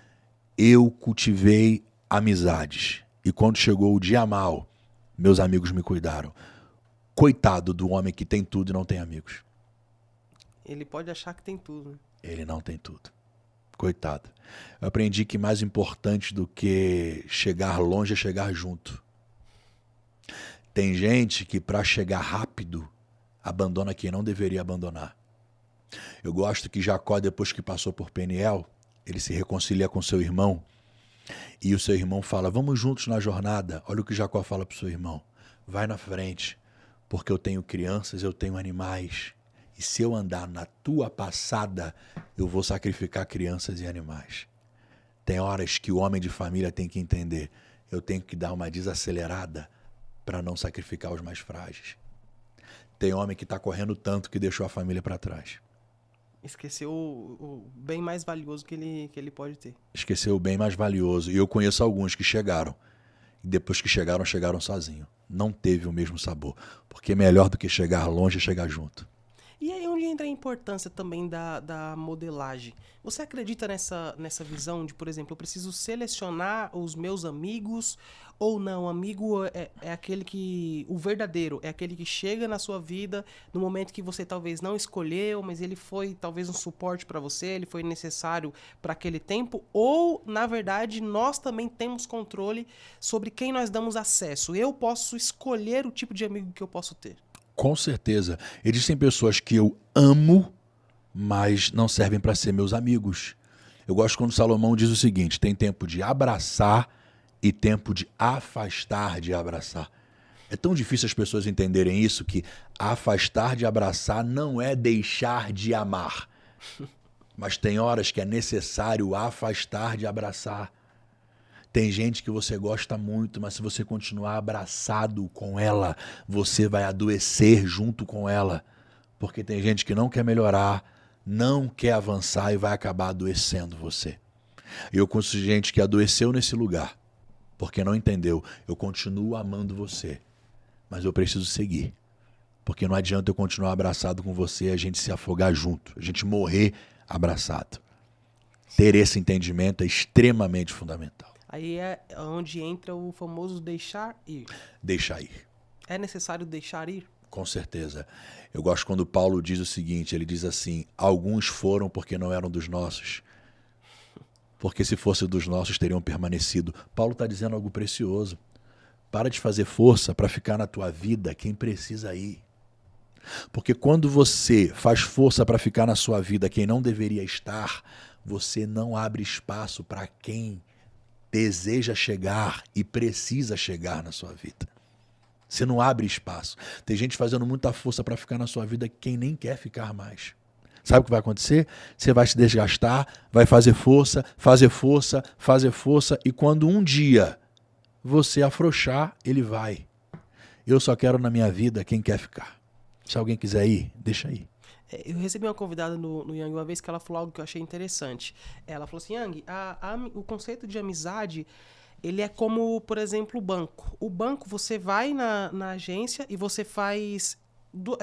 Eu cultivei amizades. E quando chegou o dia mal, meus amigos me cuidaram. Coitado do homem que tem tudo e não tem amigos. Ele pode achar que tem tudo, né? Ele não tem tudo. Coitado. Eu aprendi que mais importante do que chegar longe é chegar junto. Tem gente que para chegar rápido abandona quem não deveria abandonar. Eu gosto que Jacó, depois que passou por Peniel, ele se reconcilia com seu irmão e o seu irmão fala, vamos juntos na jornada. Olha o que Jacó fala para o seu irmão. Vai na frente, porque eu tenho crianças, eu tenho animais. E se eu andar na tua passada, eu vou sacrificar crianças e animais. Tem horas que o homem de família tem que entender. Eu tenho que dar uma desacelerada para não sacrificar os mais frágeis. Tem homem que está correndo tanto que deixou a família para trás. Esqueceu o bem mais valioso que ele pode ter. Esqueceu o bem mais valioso. E eu conheço alguns que chegaram. E depois que chegaram, chegaram sozinhos. Não teve o mesmo sabor. Porque melhor do que chegar longe é chegar junto. E aí onde entra a importância também da modelagem? Você acredita nessa visão de, por exemplo, eu preciso selecionar os meus amigos ou não? Amigo é aquele que... O verdadeiro é aquele que chega na sua vida no momento que você talvez não escolheu, mas ele foi talvez um suporte para você, ele foi necessário para aquele tempo? Ou, na verdade, nós também temos controle sobre quem nós damos acesso? Eu posso escolher o tipo de amigo que eu posso ter? Com certeza. Existem pessoas que eu amo, mas não servem para ser meus amigos. Eu gosto quando Salomão diz o seguinte, tem tempo de abraçar e tempo de afastar de abraçar. É tão difícil as pessoas entenderem isso, que afastar de abraçar não é deixar de amar. Mas tem horas que é necessário afastar de abraçar. Tem gente que você gosta muito, mas se você continuar abraçado com ela, você vai adoecer junto com ela. Porque tem gente que não quer melhorar, não quer avançar e vai acabar adoecendo você. Eu conheço gente que adoeceu nesse lugar, porque não entendeu. Eu continuo amando você, mas eu preciso seguir. Porque não adianta eu continuar abraçado com você e a gente se afogar junto, a gente morrer abraçado. Ter esse entendimento é extremamente fundamental. Aí é onde entra o famoso deixar ir. Deixar ir. É necessário deixar ir? Com certeza. Eu gosto quando Paulo diz o seguinte, ele diz assim, alguns foram porque não eram dos nossos, porque se fossem dos nossos teriam permanecido. Paulo está dizendo algo precioso. Para de fazer força para ficar na tua vida quem precisa ir. Porque quando você faz força para ficar na sua vida quem não deveria estar, você não abre espaço para quem deseja chegar e precisa chegar na sua vida. Você não abre espaço. Tem gente fazendo muita força para ficar na sua vida quem nem quer ficar mais. Sabe o que vai acontecer? Você vai se desgastar, vai fazer força, e quando um dia você afrouxar, ele vai. Eu só quero na minha vida quem quer ficar. Se alguém quiser ir, deixa ir. Eu recebi uma convidada no Yang uma vez que ela falou algo que eu achei interessante. Ela falou assim, Yang, o conceito de amizade, ele é como, por exemplo, o banco. O banco, você vai na agência e você faz...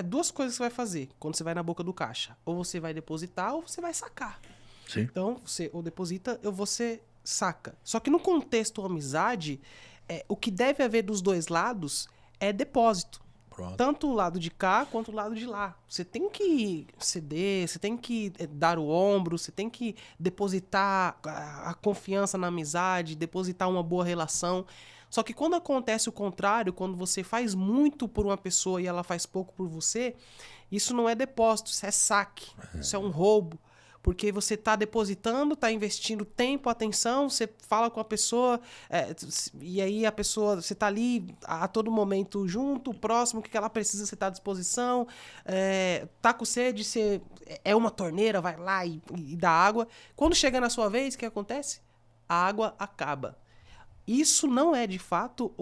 duas coisas que você vai fazer quando você vai na boca do caixa. Ou você vai depositar ou você vai sacar. Sim. Então, você ou deposita ou você saca. Só que no contexto amizade, o que deve haver dos dois lados é depósito. Pronto. Tanto o lado de cá quanto o lado de lá. Você tem que ceder, você tem que dar o ombro, você tem que depositar a confiança na amizade, depositar uma boa relação. Só que quando acontece o contrário, quando você faz muito por uma pessoa e ela faz pouco por você, isso não é depósito, isso é saque, isso é um roubo. Porque você está depositando, está investindo tempo, atenção, você fala com a pessoa, e aí a pessoa, você está ali a todo momento junto, próximo, o que ela precisa, você está à disposição, tá com sede, você é uma torneira, vai lá e dá água. Quando chega na sua vez, o que acontece? A água acaba. Isso não é, de fato,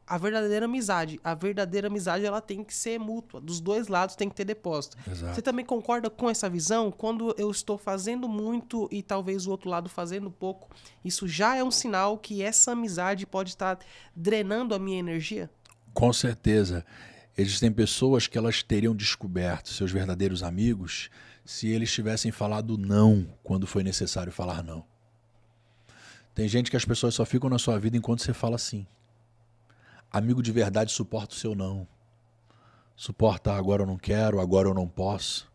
a verdadeira amizade. A verdadeira amizade, ela tem que ser mútua. Dos dois lados tem que ter depósito. Exato. Você também concorda com essa visão? Quando eu estou fazendo muito e talvez o outro lado fazendo pouco, isso já é um sinal que essa amizade pode estar drenando a minha energia? Com certeza. Existem pessoas que elas teriam descoberto seus verdadeiros amigos se eles tivessem falado não quando foi necessário falar não. Tem gente que as pessoas só ficam na sua vida enquanto você fala sim. Amigo de verdade suporta o seu não. Suporta agora eu não quero, agora eu não posso.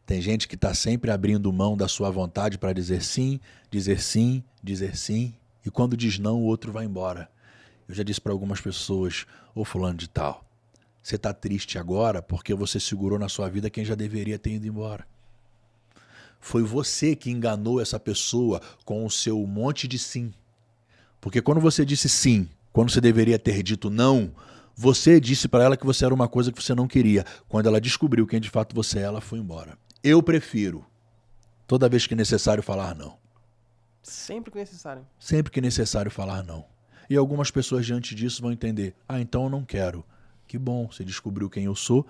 Tem gente que está sempre abrindo mão da sua vontade para dizer sim, dizer sim, dizer sim. E quando diz não, o outro vai embora. Eu já disse para algumas pessoas, ô fulano de tal, você está triste agora porque você segurou na sua vida quem já deveria ter ido embora. Foi você que enganou essa pessoa com o seu monte de sim. Porque quando você disse sim, quando você deveria ter dito não, você disse para ela que você era uma coisa que você não queria. Quando ela descobriu quem de fato você é, ela foi embora. Eu prefiro, toda vez que necessário, falar não. Sempre que necessário. Sempre que necessário, falar não. E algumas pessoas diante disso vão entender, então eu não quero. Que bom, você descobriu quem eu sou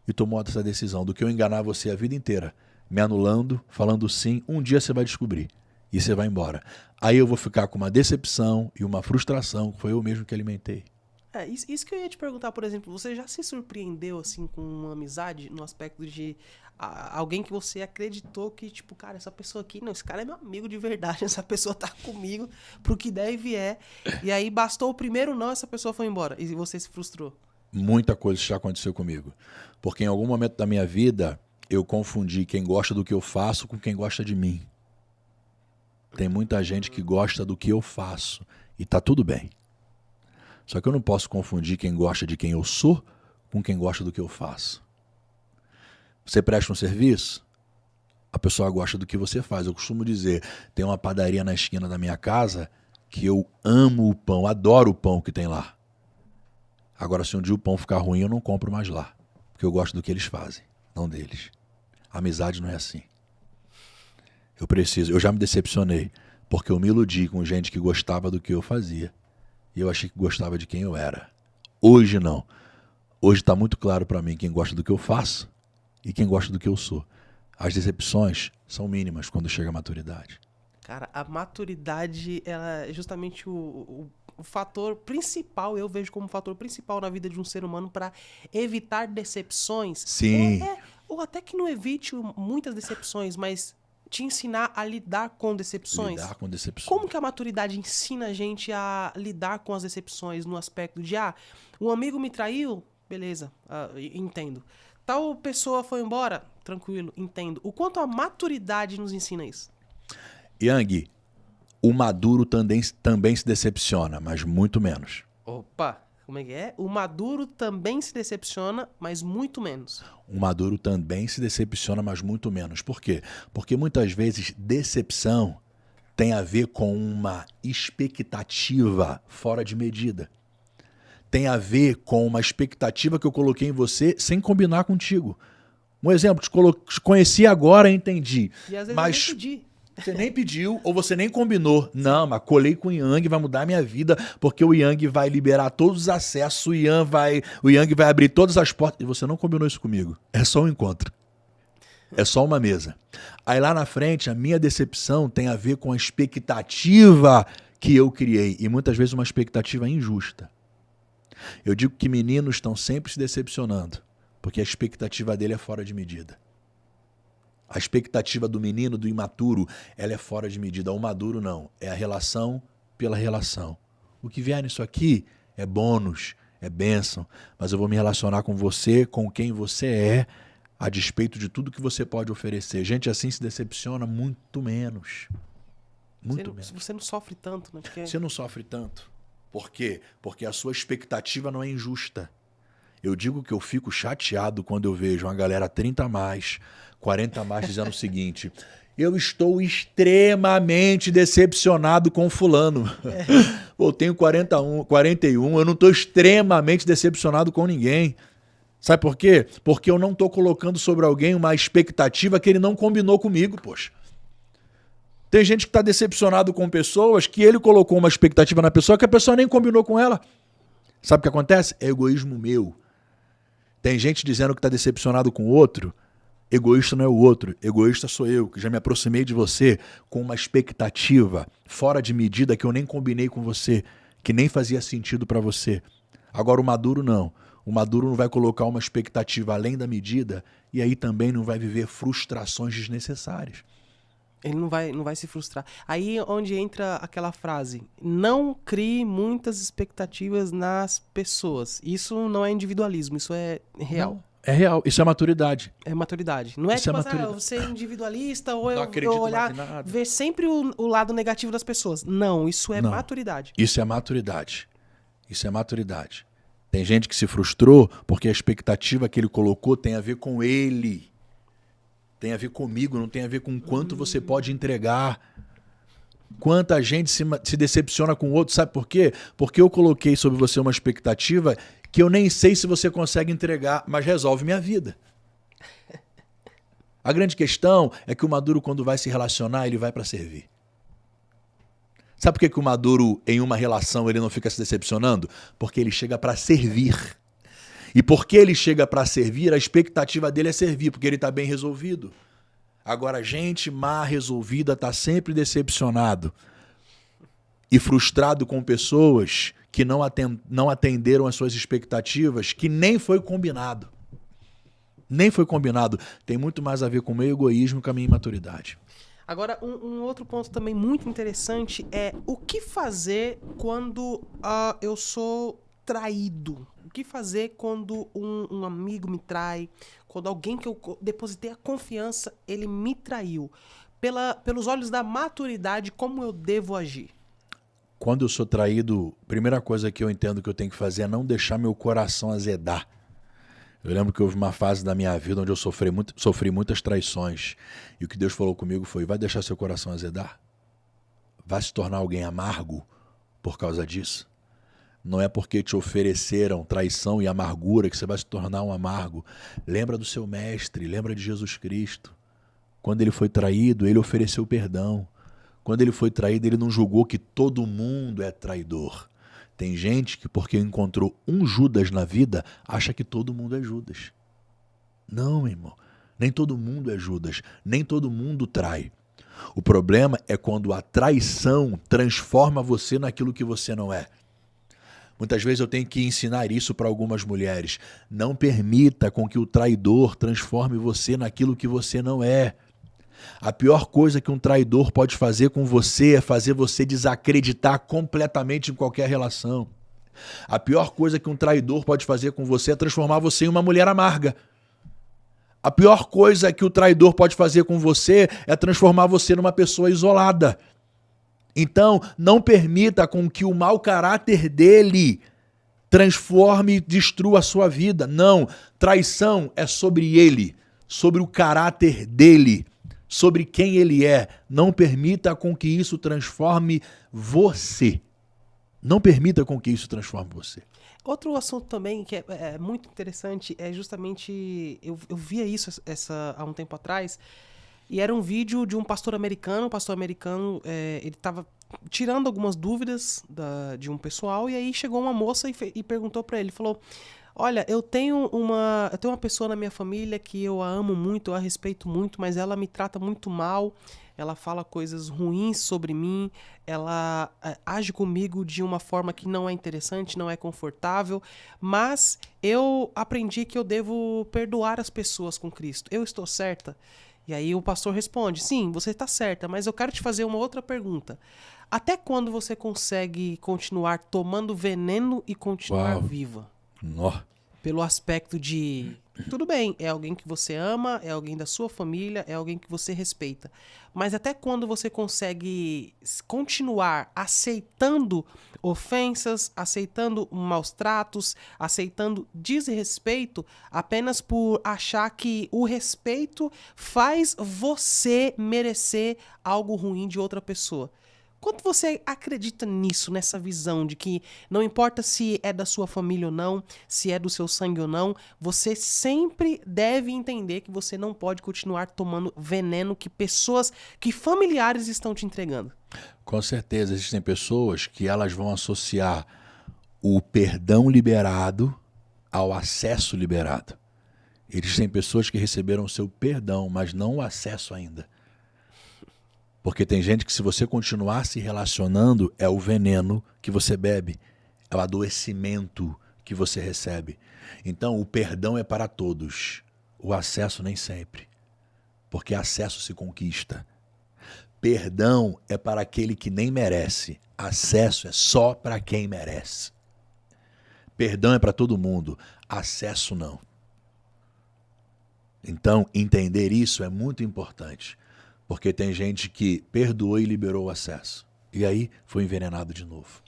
e tomou essa decisão do que eu enganar você a vida inteira. Me anulando, falando sim, um dia você vai descobrir e você vai embora. Aí eu vou ficar com uma decepção e uma frustração, que foi eu mesmo que alimentei. Isso que eu ia te perguntar, por exemplo, você já se surpreendeu assim com uma amizade no aspecto de alguém que você acreditou que, tipo, cara, essa pessoa aqui, não, esse cara é meu amigo de verdade, essa pessoa tá comigo pro que der e vier, e aí bastou o primeiro não, essa pessoa foi embora e você se frustrou? Muita coisa já aconteceu comigo, porque em algum momento da minha vida eu confundi quem gosta do que eu faço com quem gosta de mim. Tem muita gente que gosta do que eu faço e tá tudo bem. Só que eu não posso confundir quem gosta de quem eu sou com quem gosta do que eu faço. Você presta um serviço, a pessoa gosta do que você faz. Eu costumo dizer, tem uma padaria na esquina da minha casa que eu amo o pão, adoro o pão que tem lá. Agora, se um dia o pão ficar ruim, eu não compro mais lá. Porque eu gosto do que eles fazem, não deles. A amizade não é assim. Eu já me decepcionei, porque eu me iludi com gente que gostava do que eu fazia. E eu achei que gostava de quem eu era. Hoje não. Hoje está muito claro para mim quem gosta do que eu faço e quem gosta do que eu sou. As decepções são mínimas quando chega a maturidade. Cara, a maturidade ela é justamente o fator principal, eu vejo como fator principal na vida de um ser humano para evitar decepções. Sim. Ou até que não evite muitas decepções, mas te ensinar a lidar com decepções. Lidar com decepções. Como que a maturidade ensina a gente a lidar com as decepções no aspecto de, um amigo me traiu, beleza, entendo. Tal pessoa foi embora, tranquilo, entendo. O quanto a maturidade nos ensina isso? Yang, o maduro também se decepciona, mas muito menos. Opa, como é que é? O maduro também se decepciona, mas muito menos. O maduro também se decepciona, mas muito menos. Por quê? Porque muitas vezes decepção tem a ver com uma expectativa fora de medida. Tem a ver com uma expectativa que eu coloquei em você sem combinar contigo. Um exemplo, te conheci agora e entendi. E às vezes mas eu nem pedi. Você nem pediu ou você nem combinou. Não, mas colei com o Yang, vai mudar a minha vida, porque o Yang vai liberar todos os acessos, o Yang vai abrir todas as portas. E você não combinou isso comigo. É só um encontro. É só uma mesa. Aí lá na frente, a minha decepção tem a ver com a expectativa que eu criei. E muitas vezes uma expectativa injusta. Eu digo que meninos estão sempre se decepcionando, porque a expectativa dele é fora de medida. A expectativa do menino, do imaturo, ela é fora de medida. O maduro não. É a relação pela relação. O que vier nisso aqui é bônus, é bênção. Mas eu vou me relacionar com você, com quem você é, a despeito de tudo que você pode oferecer. Gente assim se decepciona muito menos. Muito menos. Você não sofre tanto, né? Porque... Você não sofre tanto. Por quê? Porque a sua expectativa não é injusta. Eu digo que eu fico chateado quando eu vejo uma galera 30 a mais, 40 a mais dizendo o seguinte: eu estou extremamente decepcionado com fulano. Eu tenho 41, eu não estou extremamente decepcionado com ninguém. Sabe por quê? Porque eu não estou colocando sobre alguém uma expectativa que ele não combinou comigo, poxa. Tem gente que está decepcionado com pessoas que ele colocou uma expectativa na pessoa que a pessoa nem combinou com ela. Sabe o que acontece? É egoísmo meu. Tem gente dizendo que está decepcionado com o outro. Egoísta não é o outro. Egoísta sou eu, que já me aproximei de você com uma expectativa fora de medida que eu nem combinei com você, que nem fazia sentido para você. Agora o maduro não. O maduro não vai colocar uma expectativa além da medida e aí também não vai viver frustrações desnecessárias. Ele não vai se frustrar. Aí é onde entra aquela frase: não crie muitas expectativas nas pessoas. Isso não é individualismo, isso é real. Não, é real, isso é maturidade. É maturidade. Não é isso tipo é você é individualista ou eu olhar, ver sempre o lado negativo das pessoas. Não, isso é maturidade. Isso é maturidade. Isso é maturidade. Tem gente que se frustrou porque a expectativa que ele colocou tem a ver com ele. Tem a ver comigo, não tem a ver com quanto você pode entregar. Quanta gente se decepciona com o outro, sabe por quê? Porque eu coloquei sobre você uma expectativa que eu nem sei se você consegue entregar, mas resolve minha vida. A grande questão é que o maduro, quando vai se relacionar, ele vai para servir. Sabe por que o maduro, em uma relação, ele não fica se decepcionando? Porque ele chega para servir. E porque ele chega para servir, a expectativa dele é servir, porque ele está bem resolvido. Agora, gente má resolvida está sempre decepcionado e frustrado com pessoas que não atenderam as suas expectativas, que nem foi combinado. Nem foi combinado. Tem muito mais a ver com o meu egoísmo e com a minha imaturidade. Agora, um outro ponto também muito interessante é o que fazer quando eu sou traído. O que fazer quando um amigo me trai, quando alguém que eu depositei a confiança, ele me traiu. Pelos olhos da maturidade, como eu devo agir? Quando eu sou traído, a primeira coisa que eu entendo que eu tenho que fazer é não deixar meu coração azedar. Eu lembro que houve uma fase da minha vida onde eu sofri muitas traições. E o que Deus falou comigo foi: vai deixar seu coração azedar? Vai se tornar alguém amargo por causa disso? Não é porque te ofereceram traição e amargura que você vai se tornar um amargo. Lembra do seu mestre, lembra de Jesus Cristo. Quando ele foi traído, ele ofereceu perdão. Quando ele foi traído, ele não julgou que todo mundo é traidor. Tem gente que, porque encontrou um Judas na vida, acha que todo mundo é Judas. Não, meu irmão. Nem todo mundo é Judas. Nem todo mundo trai. O problema é quando a traição transforma você naquilo que você não é. Muitas vezes eu tenho que ensinar isso para algumas mulheres. Não permita com que o traidor transforme você naquilo que você não é. A pior coisa que um traidor pode fazer com você é fazer você desacreditar completamente em qualquer relação. A pior coisa que um traidor pode fazer com você é transformar você em uma mulher amarga. A pior coisa que o traidor pode fazer com você é transformar você numa pessoa isolada. Então, não permita com que o mau caráter dele transforme e destrua a sua vida. Não, traição é sobre ele, sobre o caráter dele, sobre quem ele é. Não permita com que isso transforme você. Não permita com que isso transforme você. Outro assunto também que é muito interessante é justamente... Eu via isso há um tempo atrás, e era um vídeo de um pastor americano. O pastor americano, ele estava tirando algumas dúvidas de um pessoal, e aí chegou uma moça e perguntou para ele, falou... Olha, eu tenho uma pessoa na minha família que eu a amo muito, eu a respeito muito, mas ela me trata muito mal, ela fala coisas ruins sobre mim, ela age comigo de uma forma que não é interessante, não é confortável, mas eu aprendi que eu devo perdoar as pessoas com Cristo. Eu estou certa? E aí o pastor responde, sim, você está certa, mas eu quero te fazer uma outra pergunta. Até quando você consegue continuar tomando veneno e continuar viva? Nó. Pelo aspecto de, tudo bem, é alguém que você ama, é alguém da sua família, é alguém que você respeita. Mas até quando você consegue continuar aceitando ofensas, aceitando maus tratos, aceitando desrespeito, apenas por achar que o respeito faz você merecer algo ruim de outra pessoa? Quanto você acredita nisso, nessa visão de que não importa se é da sua família ou não, se é do seu sangue ou não, você sempre deve entender que você não pode continuar tomando veneno que familiares estão te entregando? Com certeza, existem pessoas que elas vão associar o perdão liberado ao acesso liberado. Existem pessoas que receberam o seu perdão, mas não o acesso ainda. Porque tem gente que, se você continuar se relacionando, é o veneno que você bebe, é o adoecimento que você recebe. Então, o perdão é para todos, o acesso nem sempre, porque acesso se conquista. Perdão é para aquele que nem merece, acesso é só para quem merece. Perdão é para todo mundo, acesso não. Então, entender isso é muito importante. Porque tem gente que perdoou e liberou o acesso. E aí foi envenenado de novo.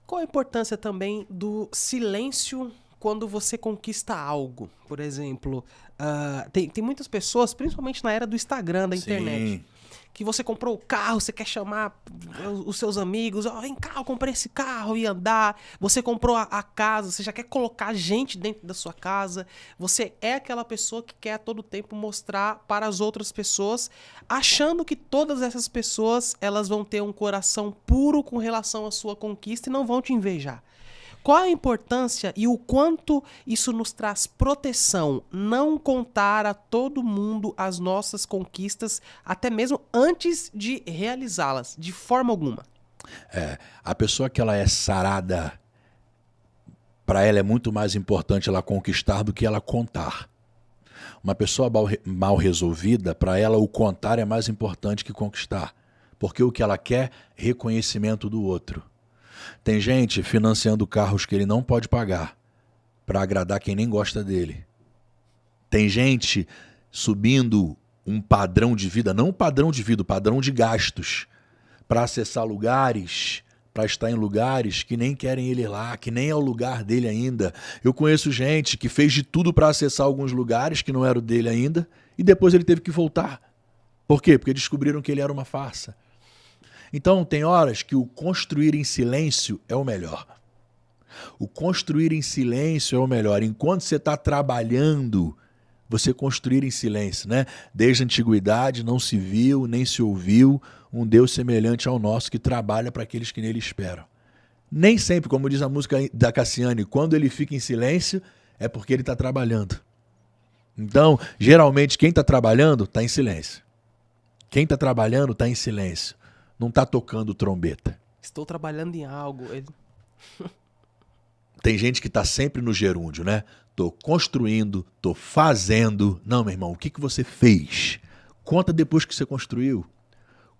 Qual a importância também do silêncio quando você conquista algo? Por exemplo, tem muitas pessoas, principalmente na era do Instagram, da internet, que você comprou o carro, você quer chamar os seus amigos, vem cá, eu comprei esse carro e andar. Você comprou a casa, você já quer colocar gente dentro da sua casa. Você é aquela pessoa que quer a todo tempo mostrar para as outras pessoas, achando que todas essas pessoas elas vão ter um coração puro com relação à sua conquista e não vão te invejar. Qual a importância e o quanto isso nos traz proteção? Não contar a todo mundo as nossas conquistas, até mesmo antes de realizá-las, de forma alguma. A pessoa que ela é sarada, para ela é muito mais importante ela conquistar do que ela contar. Uma pessoa mal resolvida, para ela o contar é mais importante que conquistar. Porque o que ela quer é reconhecimento do outro. Tem gente financiando carros que ele não pode pagar para agradar quem nem gosta dele. Tem gente subindo um padrão de vida, não um padrão de vida, um padrão de gastos, para acessar lugares, para estar em lugares que nem querem ele lá, que nem é o lugar dele ainda. Eu conheço gente que fez de tudo para acessar alguns lugares que não eram dele ainda e depois ele teve que voltar. Por quê? Porque descobriram que ele era uma farsa. Então, tem horas que o construir em silêncio é o melhor. O construir em silêncio é o melhor. Enquanto você está trabalhando, você construir em silêncio, né? Desde a antiguidade não se viu, nem se ouviu um Deus semelhante ao nosso que trabalha para aqueles que nele esperam. Nem sempre, como diz a música da Cassiane, quando ele fica em silêncio, é porque ele está trabalhando. Então, geralmente, quem está trabalhando está em silêncio. Quem está trabalhando está em silêncio. Não está tocando trombeta. Estou trabalhando em algo. Tem gente que está sempre no gerúndio, né? Tô construindo, tô fazendo. Não, meu irmão, o que você fez? Conta depois que você construiu.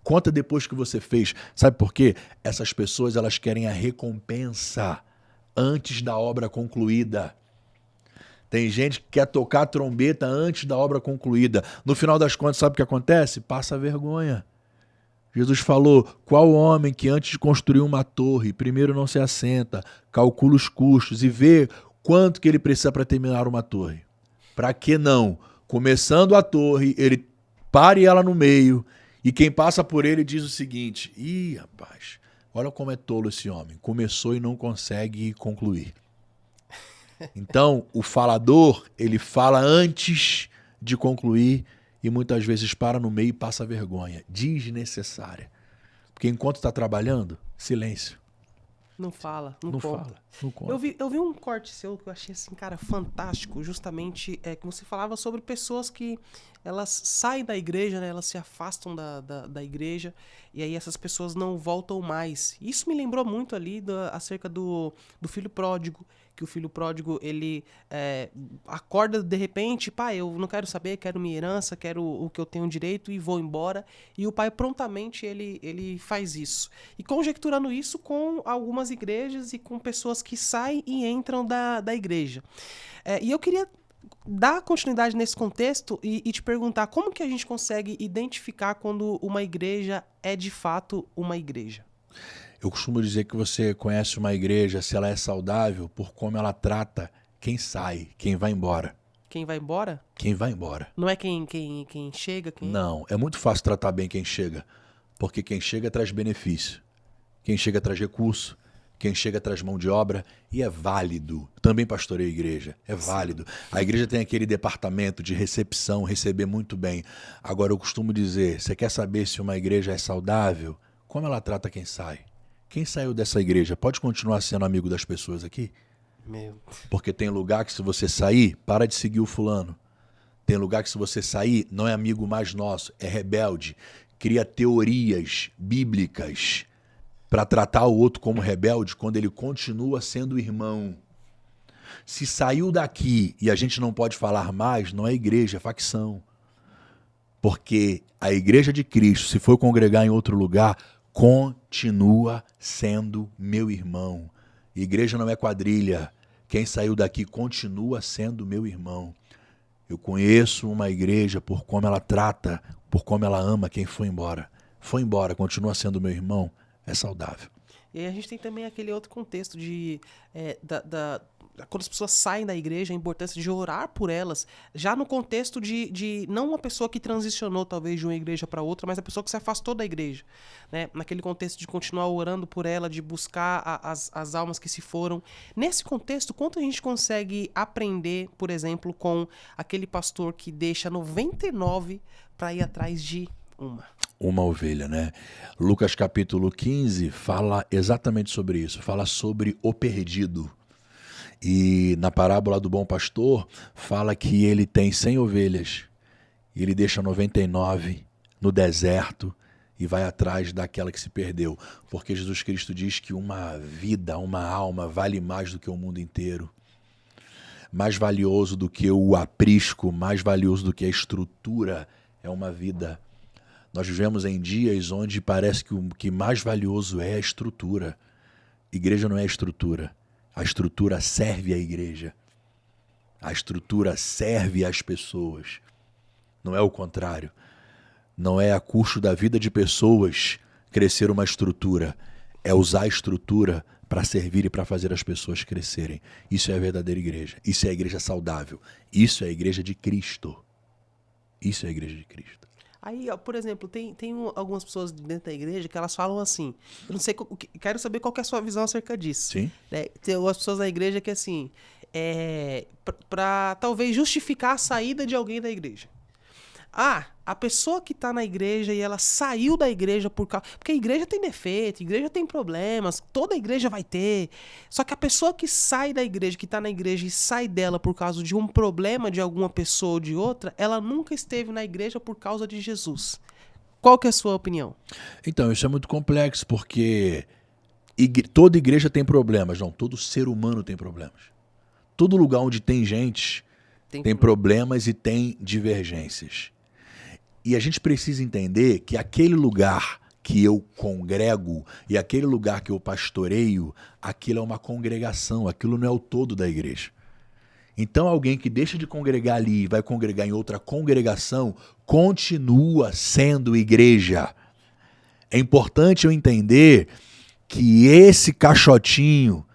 Conta depois que você fez. Sabe por quê? Essas pessoas, elas querem a recompensa antes da obra concluída. Tem gente que quer tocar a trombeta antes da obra concluída. No final das contas, sabe o que acontece? Passa vergonha. Jesus falou, qual homem que antes de construir uma torre, primeiro não se assenta, calcula os custos e vê quanto que ele precisa para terminar uma torre? Para que não? Começando a torre, ele pare ela no meio e quem passa por ele diz o seguinte, ih, rapaz, olha como é tolo esse homem, começou e não consegue concluir. Então, o falador, ele fala antes de concluir e muitas vezes para no meio e passa vergonha. Desnecessária. Porque enquanto está trabalhando, silêncio. Não fala, não conta. Fala, não conta. Eu vi um corte seu que eu achei assim, cara, fantástico, justamente que você falava sobre pessoas que elas saem da igreja, né? Elas se afastam da igreja e aí essas pessoas não voltam mais. Isso me lembrou muito ali acerca do filho pródigo, que o filho pródigo, ele acorda de repente, pai, eu não quero saber, quero minha herança, quero o que eu tenho direito e vou embora. E o pai prontamente, ele faz isso. E conjecturando isso com algumas igrejas e com pessoas que saem e entram da igreja. E eu queria dar continuidade nesse contexto e te perguntar como que a gente consegue identificar quando uma igreja é de fato uma igreja? Eu costumo dizer que você conhece uma igreja, se ela é saudável, por como ela trata quem sai, quem vai embora. Quem vai embora? Quem vai embora. Não é quem chega? Não, é muito fácil tratar bem quem chega, porque quem chega traz benefício, quem chega traz recurso, quem chega traz mão de obra e é válido. Também pastorei a igreja, é válido. A igreja tem aquele departamento de recepção, receber muito bem. Agora eu costumo dizer, você quer saber se uma igreja é saudável? Como ela trata quem sai? Quem saiu dessa igreja pode continuar sendo amigo das pessoas aqui? Porque tem lugar que se você sair, para de seguir o fulano. Tem lugar que se você sair, não é amigo mais nosso, é rebelde. Cria teorias bíblicas para tratar o outro como rebelde quando ele continua sendo irmão. Se saiu daqui e a gente não pode falar mais, não é igreja, é facção. Porque a igreja de Cristo, se for congregar em outro lugar, continua sendo meu irmão. Igreja não é quadrilha. Quem saiu daqui continua sendo meu irmão. Eu conheço uma igreja por como ela trata, por como ela ama quem foi embora. Foi embora, continua sendo meu irmão, é saudável. E aí a gente tem também aquele outro contexto de quando as pessoas saem da igreja, a importância de orar por elas, já no contexto de não uma pessoa que transicionou talvez de uma igreja para outra, mas a pessoa que se afastou da igreja, né? Naquele contexto de continuar orando por ela, de buscar as almas que se foram. Nesse contexto, quanto a gente consegue aprender, por exemplo, com aquele pastor que deixa 99 para ir atrás de uma ovelha, né? Lucas capítulo 15 fala exatamente sobre isso, fala sobre o perdido. E na parábola do bom pastor, fala que ele tem 100 ovelhas e ele deixa 99 no deserto e vai atrás daquela que se perdeu. Porque Jesus Cristo diz que uma vida, uma alma vale mais do que o mundo inteiro. Mais valioso do que o aprisco, mais valioso do que a estrutura é uma vida. Nós vivemos em dias onde parece que o que mais valioso é a estrutura. Igreja não é estrutura. A estrutura serve à igreja. A estrutura serve às pessoas. Não é o contrário. Não é a custo da vida de pessoas crescer uma estrutura. É usar a estrutura para servir e para fazer as pessoas crescerem. Isso é a verdadeira igreja. Isso é a igreja saudável. Isso é a igreja de Cristo. Isso é a igreja de Cristo. Aí, ó, por exemplo, algumas pessoas dentro da igreja que elas falam assim, eu não sei, quero saber qual que é a sua visão acerca disso. Sim. Né? Tem algumas pessoas da igreja que assim, pra talvez justificar a saída de alguém da igreja. Ah, a pessoa que tá na igreja e ela saiu da igreja por causa... Porque a igreja tem defeito, a igreja tem problemas, toda igreja vai ter. Só que a pessoa que sai da igreja, que tá na igreja e sai dela por causa de um problema de alguma pessoa ou de outra, ela nunca esteve na igreja por causa de Jesus. Qual que é a sua opinião? Então, isso é muito complexo, porque toda igreja tem problemas. Não, todo ser humano tem problemas. Todo lugar onde tem gente tem problemas e tem divergências. E a gente precisa entender que aquele lugar que eu congrego e aquele lugar que eu pastoreio, aquilo é uma congregação, aquilo não é o todo da igreja. Então alguém que deixa de congregar ali e vai congregar em outra congregação, continua sendo igreja. É importante eu entender que esse caixotinho,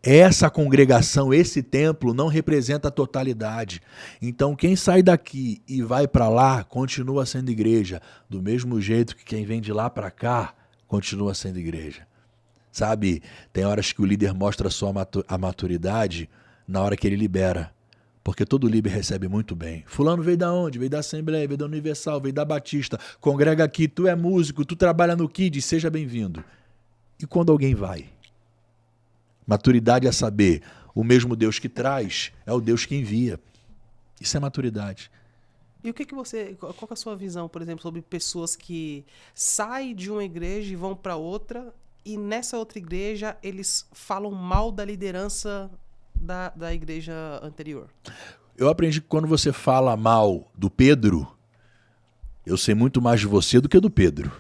essa congregação, esse templo não representa a totalidade. Então quem sai daqui e vai para lá continua sendo igreja, do mesmo jeito que quem vem de lá para cá continua sendo igreja. Sabe, tem horas que o líder mostra a maturidade na hora que ele libera. Porque todo líder recebe muito bem. Fulano veio da onde? Veio da Assembleia, veio da Universal, veio da Batista. Congrega aqui, tu é músico, tu trabalha no Kids, seja bem-vindo. E quando alguém vai? Maturidade é saber, o mesmo Deus que traz é o Deus que envia. Isso é maturidade. E o que você, qual que é a sua visão, por exemplo, sobre pessoas que saem de uma igreja e vão para outra, e nessa outra igreja eles falam mal da liderança da igreja anterior? Eu aprendi que quando você fala mal do Pedro, eu sei muito mais de você do que do Pedro.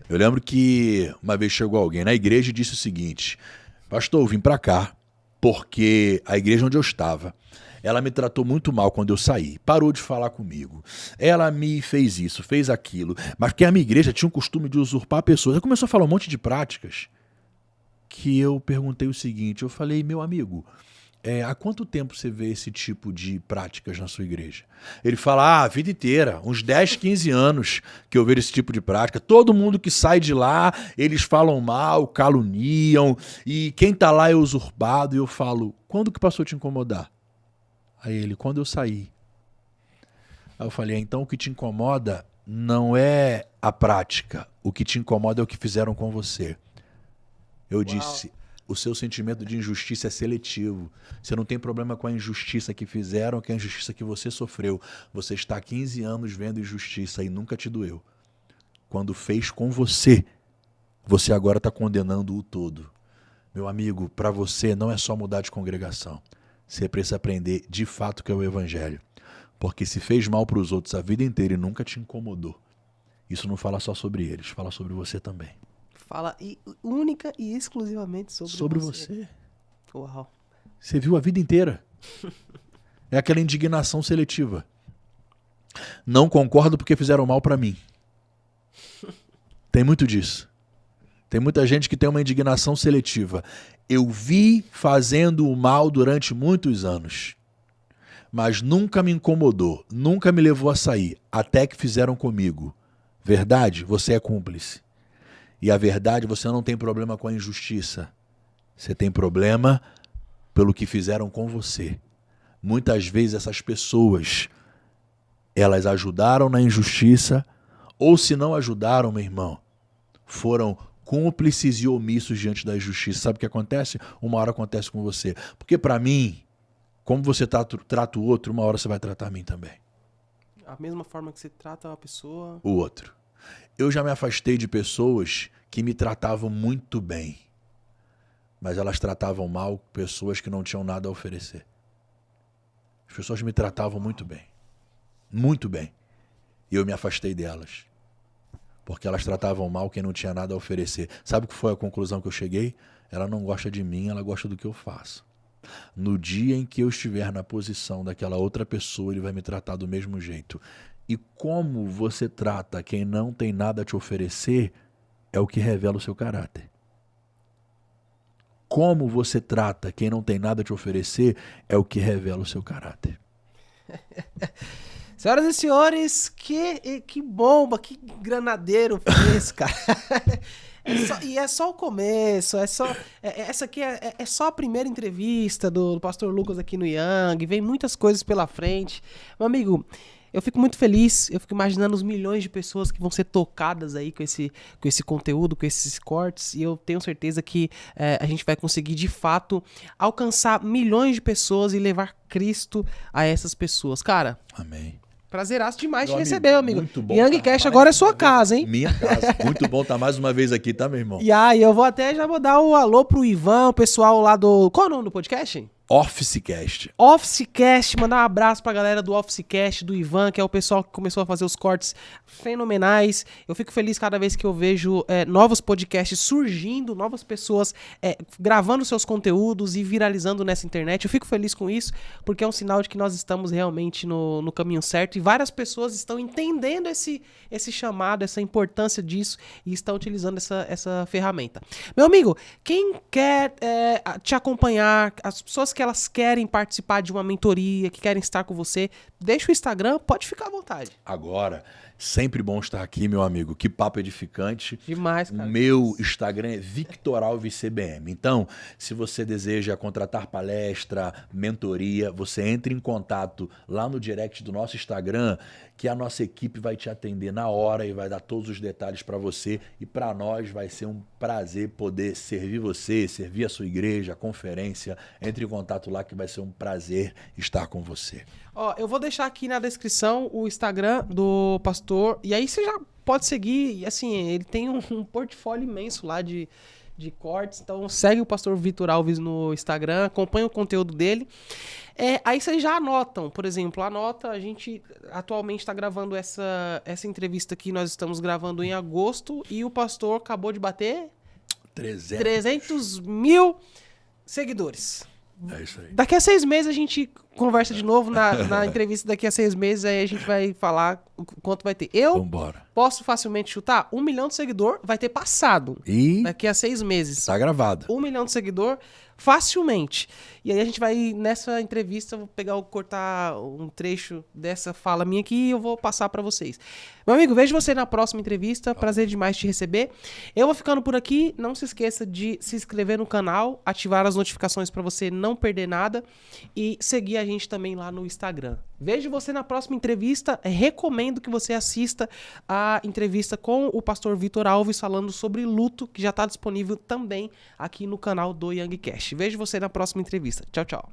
Eu lembro que uma vez chegou alguém na igreja e disse o seguinte: pastor, eu vim para cá porque a igreja onde eu estava, ela me tratou muito mal quando eu saí, parou de falar comigo, ela me fez isso, fez aquilo, mas porque a minha igreja tinha um costume de usurpar pessoas. Ela começou a falar um monte de práticas que eu perguntei o seguinte, eu falei, meu amigo, há quanto tempo você vê esse tipo de práticas na sua igreja? Ele fala, a vida inteira, uns 10, 15 anos que eu vejo esse tipo de prática. Todo mundo que sai de lá, eles falam mal, caluniam, e quem tá lá é usurpado. E eu falo, quando que passou a te incomodar? Aí ele, quando eu saí. Aí eu falei, então o que te incomoda não é a prática, o que te incomoda é o que fizeram com você. Eu disse, o seu sentimento de injustiça é seletivo. Você não tem problema com a injustiça que fizeram, com a injustiça que você sofreu. Você está há 15 anos vendo injustiça e nunca te doeu. Quando fez com você, você agora está condenando o todo. Meu amigo, para você não é só mudar de congregação. Você precisa aprender de fato o que é o evangelho. Porque se fez mal para os outros a vida inteira e nunca te incomodou, isso não fala só sobre eles, fala sobre você também. Fala única e exclusivamente sobre você. Uau. Você viu a vida inteira. É aquela indignação seletiva. Não concordo porque fizeram mal para mim. Tem muito disso. Tem muita gente que tem uma indignação seletiva. Eu vi fazendo o mal durante muitos anos, mas nunca me incomodou, nunca me levou a sair, até que fizeram comigo. Verdade? Você é cúmplice. E a verdade, você não tem problema com a injustiça. Você tem problema pelo que fizeram com você. Muitas vezes essas pessoas, elas ajudaram na injustiça, ou se não ajudaram, meu irmão, foram cúmplices e omissos diante da injustiça. Sabe o que acontece? Uma hora acontece com você. Porque para mim, como você trata o outro, uma hora você vai tratar a mim também. A mesma forma que você trata uma pessoa... O outro. Eu já me afastei de pessoas que me tratavam muito bem, mas elas tratavam mal pessoas que não tinham nada a oferecer. As pessoas me tratavam muito bem, e eu me afastei delas, porque elas tratavam mal quem não tinha nada a oferecer. Sabe o que foi a conclusão que eu cheguei? Ela não gosta de mim, ela gosta do que eu faço. No dia em que eu estiver na posição daquela outra pessoa, ele vai me tratar do mesmo jeito. E como você trata quem não tem nada a te oferecer é o que revela o seu caráter. Como você trata quem não tem nada a te oferecer é o que revela o seu caráter. Senhoras e senhores, que bomba, que granadeiro foi esse, cara. É só o começo, essa aqui é só a primeira entrevista do Pastor Lucas aqui no Young, vem muitas coisas pela frente. Meu amigo, eu fico muito feliz, eu fico imaginando os milhões de pessoas que vão ser tocadas aí com esse conteúdo, com esses cortes, e eu tenho certeza que a gente vai conseguir, de fato, alcançar milhões de pessoas e levar Cristo a essas pessoas. Cara, amém. Prazeraço demais Meu te amigo, receber, amigo. muito bom. Young Cast agora é sua casa, hein? Minha casa. Muito bom estar mais uma vez aqui, tá, meu irmão? E aí, eu vou até já vou dar o alô pro Ivan, o pessoal lá do... Qual é o nome do podcast? Officecast. Officecast, mandar um abraço pra galera do Officecast, do Ivan, que é o pessoal que começou a fazer os cortes fenomenais. Eu fico feliz cada vez que eu vejo novos podcasts surgindo, novas pessoas gravando seus conteúdos e viralizando nessa internet. Eu fico feliz com isso, porque é um sinal de que nós estamos realmente no caminho certo e várias pessoas estão entendendo esse chamado, essa importância disso e estão utilizando essa ferramenta. Meu amigo, quem quer te acompanhar, as pessoas que elas querem participar de uma mentoria, que querem estar com você, deixa o Instagram, pode ficar à vontade. Agora, sempre bom estar aqui, meu amigo. Que papo edificante. Demais, cara. O meu Instagram é Victor Alves CBM. Então, se você deseja contratar palestra, mentoria, você entre em contato lá no direct do nosso Instagram, que a nossa equipe vai te atender na hora e vai dar todos os detalhes para você. E para nós vai ser um prazer poder servir você, servir a sua igreja, a conferência. Entre em contato lá que vai ser um prazer estar com você. Ó, eu vou deixar aqui na descrição o Instagram do pastor, e aí você já pode seguir, e assim, ele tem um portfólio imenso lá de cortes, então segue o pastor Victor Alves no Instagram, acompanha o conteúdo dele. Aí vocês já anotam, por exemplo, a gente atualmente está gravando essa entrevista aqui, nós estamos gravando em agosto, e o pastor acabou de bater 300 mil seguidores. É isso aí. Daqui a 6 meses a gente conversa de novo na entrevista. Daqui a 6 meses aí a gente vai falar o quanto vai ter. Eu Vambora. posso facilmente chutar 1 milhão de seguidor vai ter passado. E Daqui a 6 meses. tá gravado. 1 milhão de seguidor facilmente. E aí a gente vai, nessa entrevista, eu vou cortar um trecho dessa fala minha aqui e eu vou passar pra vocês. Meu amigo, vejo você na próxima entrevista. Prazer demais te receber. Eu vou ficando por aqui. Não se esqueça de se inscrever no canal, ativar as notificações pra você não perder nada e seguir a gente também lá no Instagram. Vejo você na próxima entrevista. Recomendo que você assista a entrevista com o pastor Victor Alves falando sobre luto, que já está disponível também aqui no canal do Young Cast. Vejo você na próxima entrevista. Tchau, tchau.